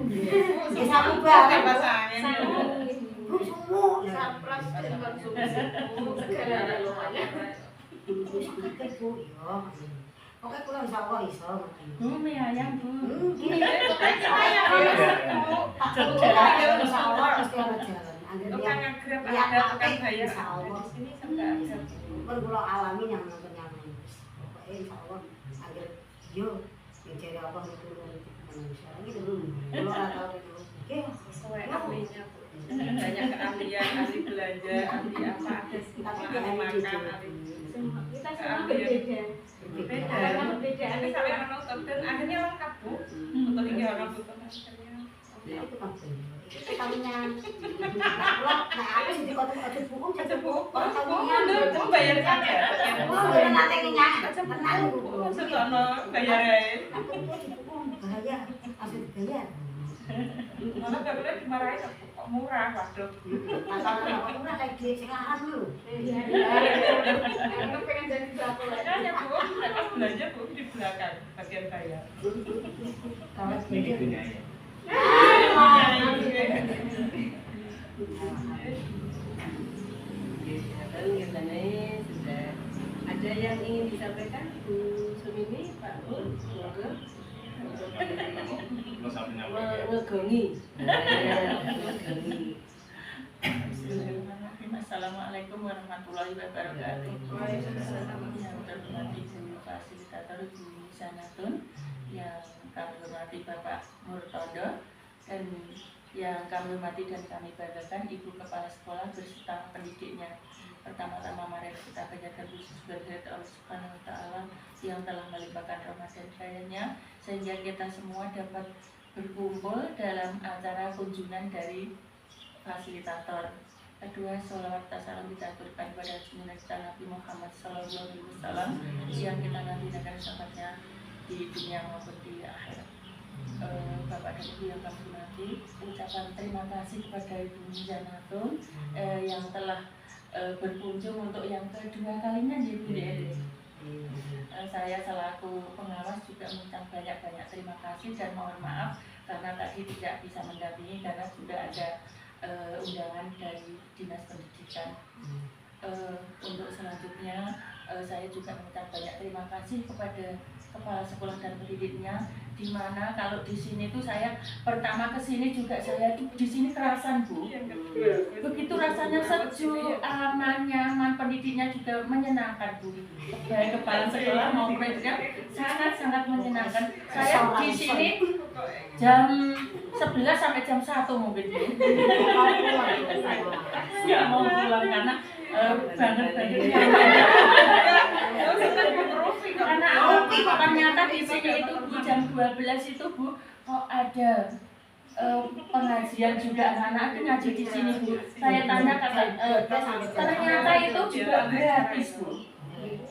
Ya sapu bareng. pasangan. Semua Sapras dan konsumsi segala ada lumayan. Bu yo. Pokoknya kula insyaallah iso. Bu mie ayam Bu. Insyaallah mesti ana jalan. Anggere Tukang ya ngegrab ya ada, tukang apik, bayar insya ada. Allah. Di sini sampai ada. pun kula alami nyaman-nyaman. Pokoknya insyaallah anggere yo yang cari Allah itu manusia gitu dulu. Kula ora tau itu. Nggih. Sesuai ahlinya Bu. Banyak keahlian, ahli belanja, ahli apa ada semua, Tapi ahli jangan makan, gitu. ahli Kita semua berbeda. beda. Karena perbedaan Tapi itu saling menutup dan akhirnya lengkap Bu. Untuk hingga orang butuh maskernya. Itu kan itu kalian. Nah, apa sih dikotok buku jadi buku orang kalian. Kamu bayar saja. Oh, bener nanti kenyang. Tenang lu. Sutono bayar aja. Aku itu di buku bahaya, asli dibayar. Malah gak boleh dimarahin kok murah, waduh. Masalah apa murah kayak di sekarang lu. Iya. Aku pengen jadi bapak. Makanya Bu, mereka belanja Bu di belakang bagian bayar. Kalau Ini punya ya. Sudah ada yang ingin disampaikan Bu Sumini, Pak Nur, monggo Lo sampai nyampe. ngegongi. Bismillahirrahmanirrahim. Assalamualaikum warahmatullahi wabarakatuh. Yang terhormat Ibu Fasilitator Ibu Sanatun, yang kami hormati Bapak Murtodo, dan yang kami hormati dan kami banggakan Ibu Kepala Sekolah beserta pendidiknya. Pertama-tama mari kita panjatkan puji syukur kepada Allah Subhanahu wa Ta'ala yang telah melimpahkan rahmat dan karunia sehingga kita semua dapat berkumpul dalam acara kunjungan dari fasilitator. Kedua, sholawat dan salam kita aturkan kepada junjungan kita Nabi Muhammad SAW yang kita nanti-nantikan sahabatnya di dunia maupun di akhirat. Bapak dan Ibu yang kami hormati, ucapan terima kasih kepada Ibu Janatun yang telah berkunjung untuk yang kedua kalinya di Bu. Saya selaku pengawas juga mengucapkan banyak-banyak terima kasih dan mohon maaf karena tadi tidak bisa mendampingi karena sudah ada undangan dari Dinas Pendidikan. Untuk selanjutnya saya juga mengucapkan banyak terima kasih kepada kepala sekolah dan pendidiknya, di mana kalau di sini tuh saya pertama ke sini juga saya tuh di sini kerasan Bu. Begitu rasanya sejuk, aman, nyaman, pendidiknya juga menyenangkan Bu. Baik kepala sekolah maupun pendidiknya sangat-sangat menyenangkan. Saya di sini jam 11 sampai jam 1 mungkin Bu. Nggak mau pulang karena banget karena aku ternyata di sini itu Bu jam 12 itu Bu kok ada pengajian juga anak-anak itu ngaji di sini Bu. Saya tanya ternyata itu juga gratis Bu.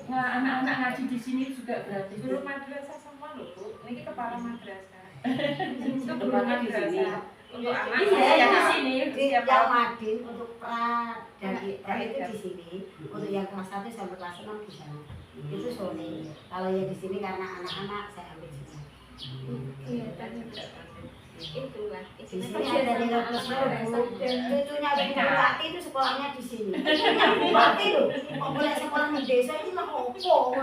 Nah anak-anak ngaji di sini juga gratis. Guru madrasah semua loh Bu. Ini kepala madrasah. Itu guru Tempatnya di sini. madrasah. Untuk anak Iya, yang di sini. yang Madin untuk pra dan itu di sini. Untuk yang kelas 1 sampai kelas 6 di sana. Itu sore. Kalau yang di sini karena anak-anak saya ambil sini. Iya, tadi itulah. Di sini ada nilai plus Bu. Cucunya bupati itu sekolahnya di sini. Cucunya bupati loh. Kok boleh sekolah di desa ini lah opo.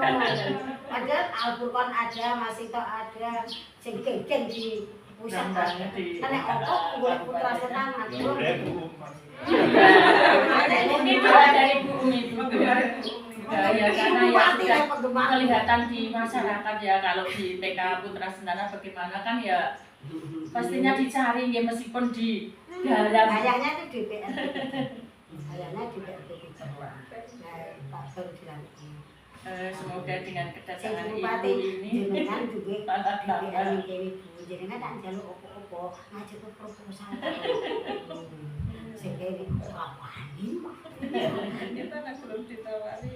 Ada Al-Furqan ada, Masito ada, sing geng di pusat ada. Nek opo boleh putra senang aduh. Mungkin juga dari Bu Umi Bu. Ya karena ya sudah kelihatan di masyarakat ya kalau di TK Putra Sentana bagaimana kan ya pastinya dicari ya meskipun di dalam. Ayahnya itu DPR. Ayahnya DPR itu. Pak baru dilantik. Semoga dengan kedatangan Ibu Bupati ini jenengan duwe DPR iki Bu. Jenengan tak njaluk opo-opo ngajak ke proposal. Sing kene ora wani. Kita kan belum ditawari.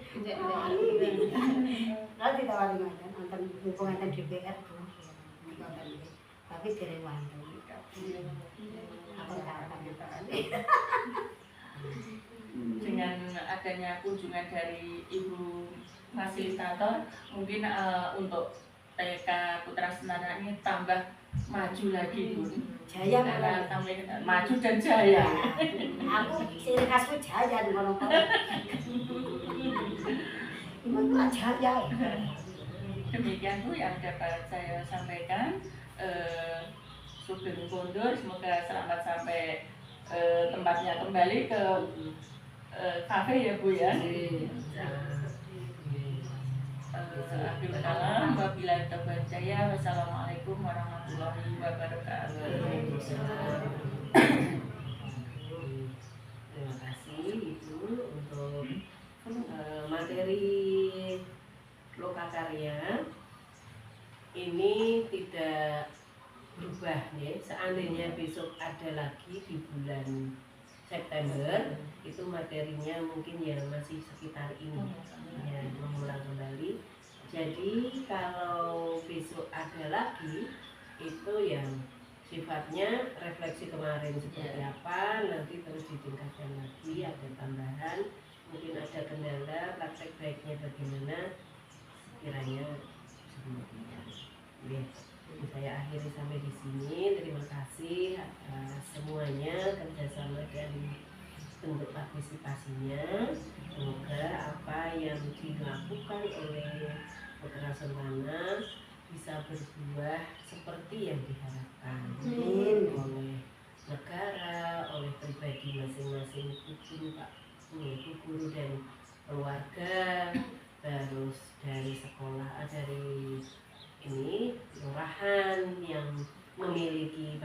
Lalu ditawari ngoten nonton hubungan DPR Bu. Tapi dereng wonten. Apa kapan dengan adanya kunjungan dari Ibu fasilitator mungkin untuk TK Putra Sentana ini tambah maju lagi Bu. Jaya Karena malah. tambah maju dan jaya. Aku ciri khasku jaya di kono-kono. Iman jaya. Demikian Bu yang dapat saya sampaikan. Sugeng kondur, semoga selamat sampai tempatnya kembali ke kafe ya Bu ya. Akhir kalam, wabillahi taufiq hidayah. Wassalamualaikum warahmatullahi wabarakatuh. Terima kasih Ibu untuk materi lokakarya. Ini tidak berubah ya. Seandainya besok ada lagi di bulan September, itu materinya mungkin ya masih sekitar ini, ya mengulang kembali. Jadi kalau besok ada lagi, itu yang sifatnya refleksi kemarin seperti apa, nanti terus ditingkatkan lagi, ada tambahan, mungkin ada kendala, praktek baiknya bagaimana, kiranya seperti itu. Saya akhiri sampai di sini. Terima kasih atas semuanya kerjasama dan bentuk partisipasinya. Semoga apa yang dilakukan oleh Putra Sentana bisa berbuah seperti yang diharapkan oleh negara, oleh pribadi masing-masing guru dan keluarga, terus dari sekolah, dari ini lurahan yang memiliki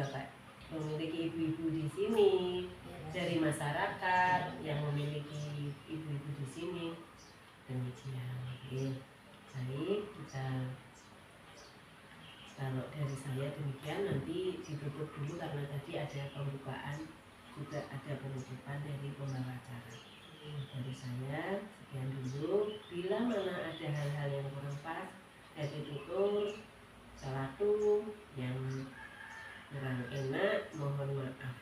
ibu-ibu di sini, dari masyarakat yang memiliki ibu-ibu di sini. Demikian. Baik, kita kalau dari saya demikian, nanti ditutup dulu karena tadi ada pembukaan, juga ada penutupan dari pembawa acara. Dari saya sekian dulu. Bila mana ada hal-hal yang kurang pas, jadi tutur, salatu yang kurang enak, mohon maaf.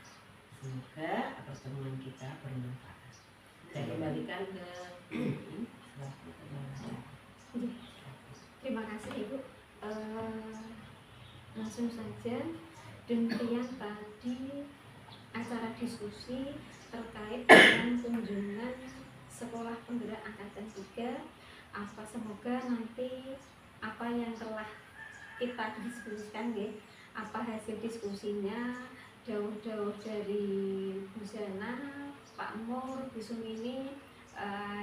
Semoga pertemuan kita bermanfaat. Saya kembalikan ke selaku pembawa. Terima kasih Ibu. Langsung saja, demikian tadi acara diskusi terkait dengan kunjungan Sekolah Penggerak Angkatan 3. Semoga nanti apa yang telah kita diskusikan ya, apa hasil diskusinya, jauh-jauh dari Bu Zana, Pak Mur, Bu Sumini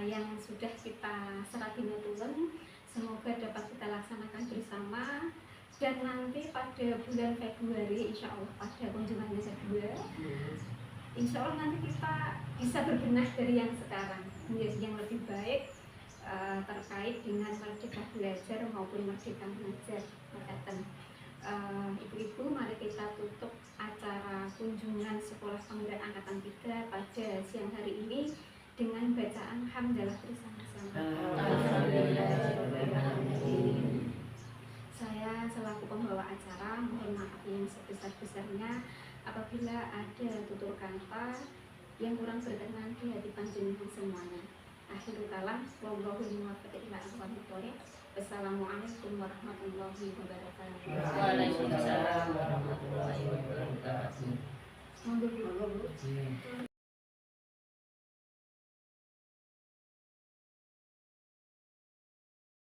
yang sudah kita serati turun, semoga dapat kita laksanakan bersama. Dan nanti pada bulan Februari insya Allah pada kunjungan yang kedua, insya Allah nanti kita bisa berbenah dari yang sekarang menjadi yang lebih baik terkait dengan merdeka belajar maupun merdeka mengajar. Ibu-ibu, mari kita tutup acara kunjungan Sekolah Penggerak Angkatan 3 pada siang hari ini dengan bacaan hamdalah bersama-sama. Saya selaku pembawa acara mohon maaf yang sebesar-besarnya apabila ada tutur kata yang kurang berkenan di hati panjenengan semuanya. Akhirul kalam, wallahu muwaffiq ila aqwamit thoriq. Wassalamualaikum warahmatullahi wabarakatuh. Waalaikumsalam warahmatullahi wabarakatuh.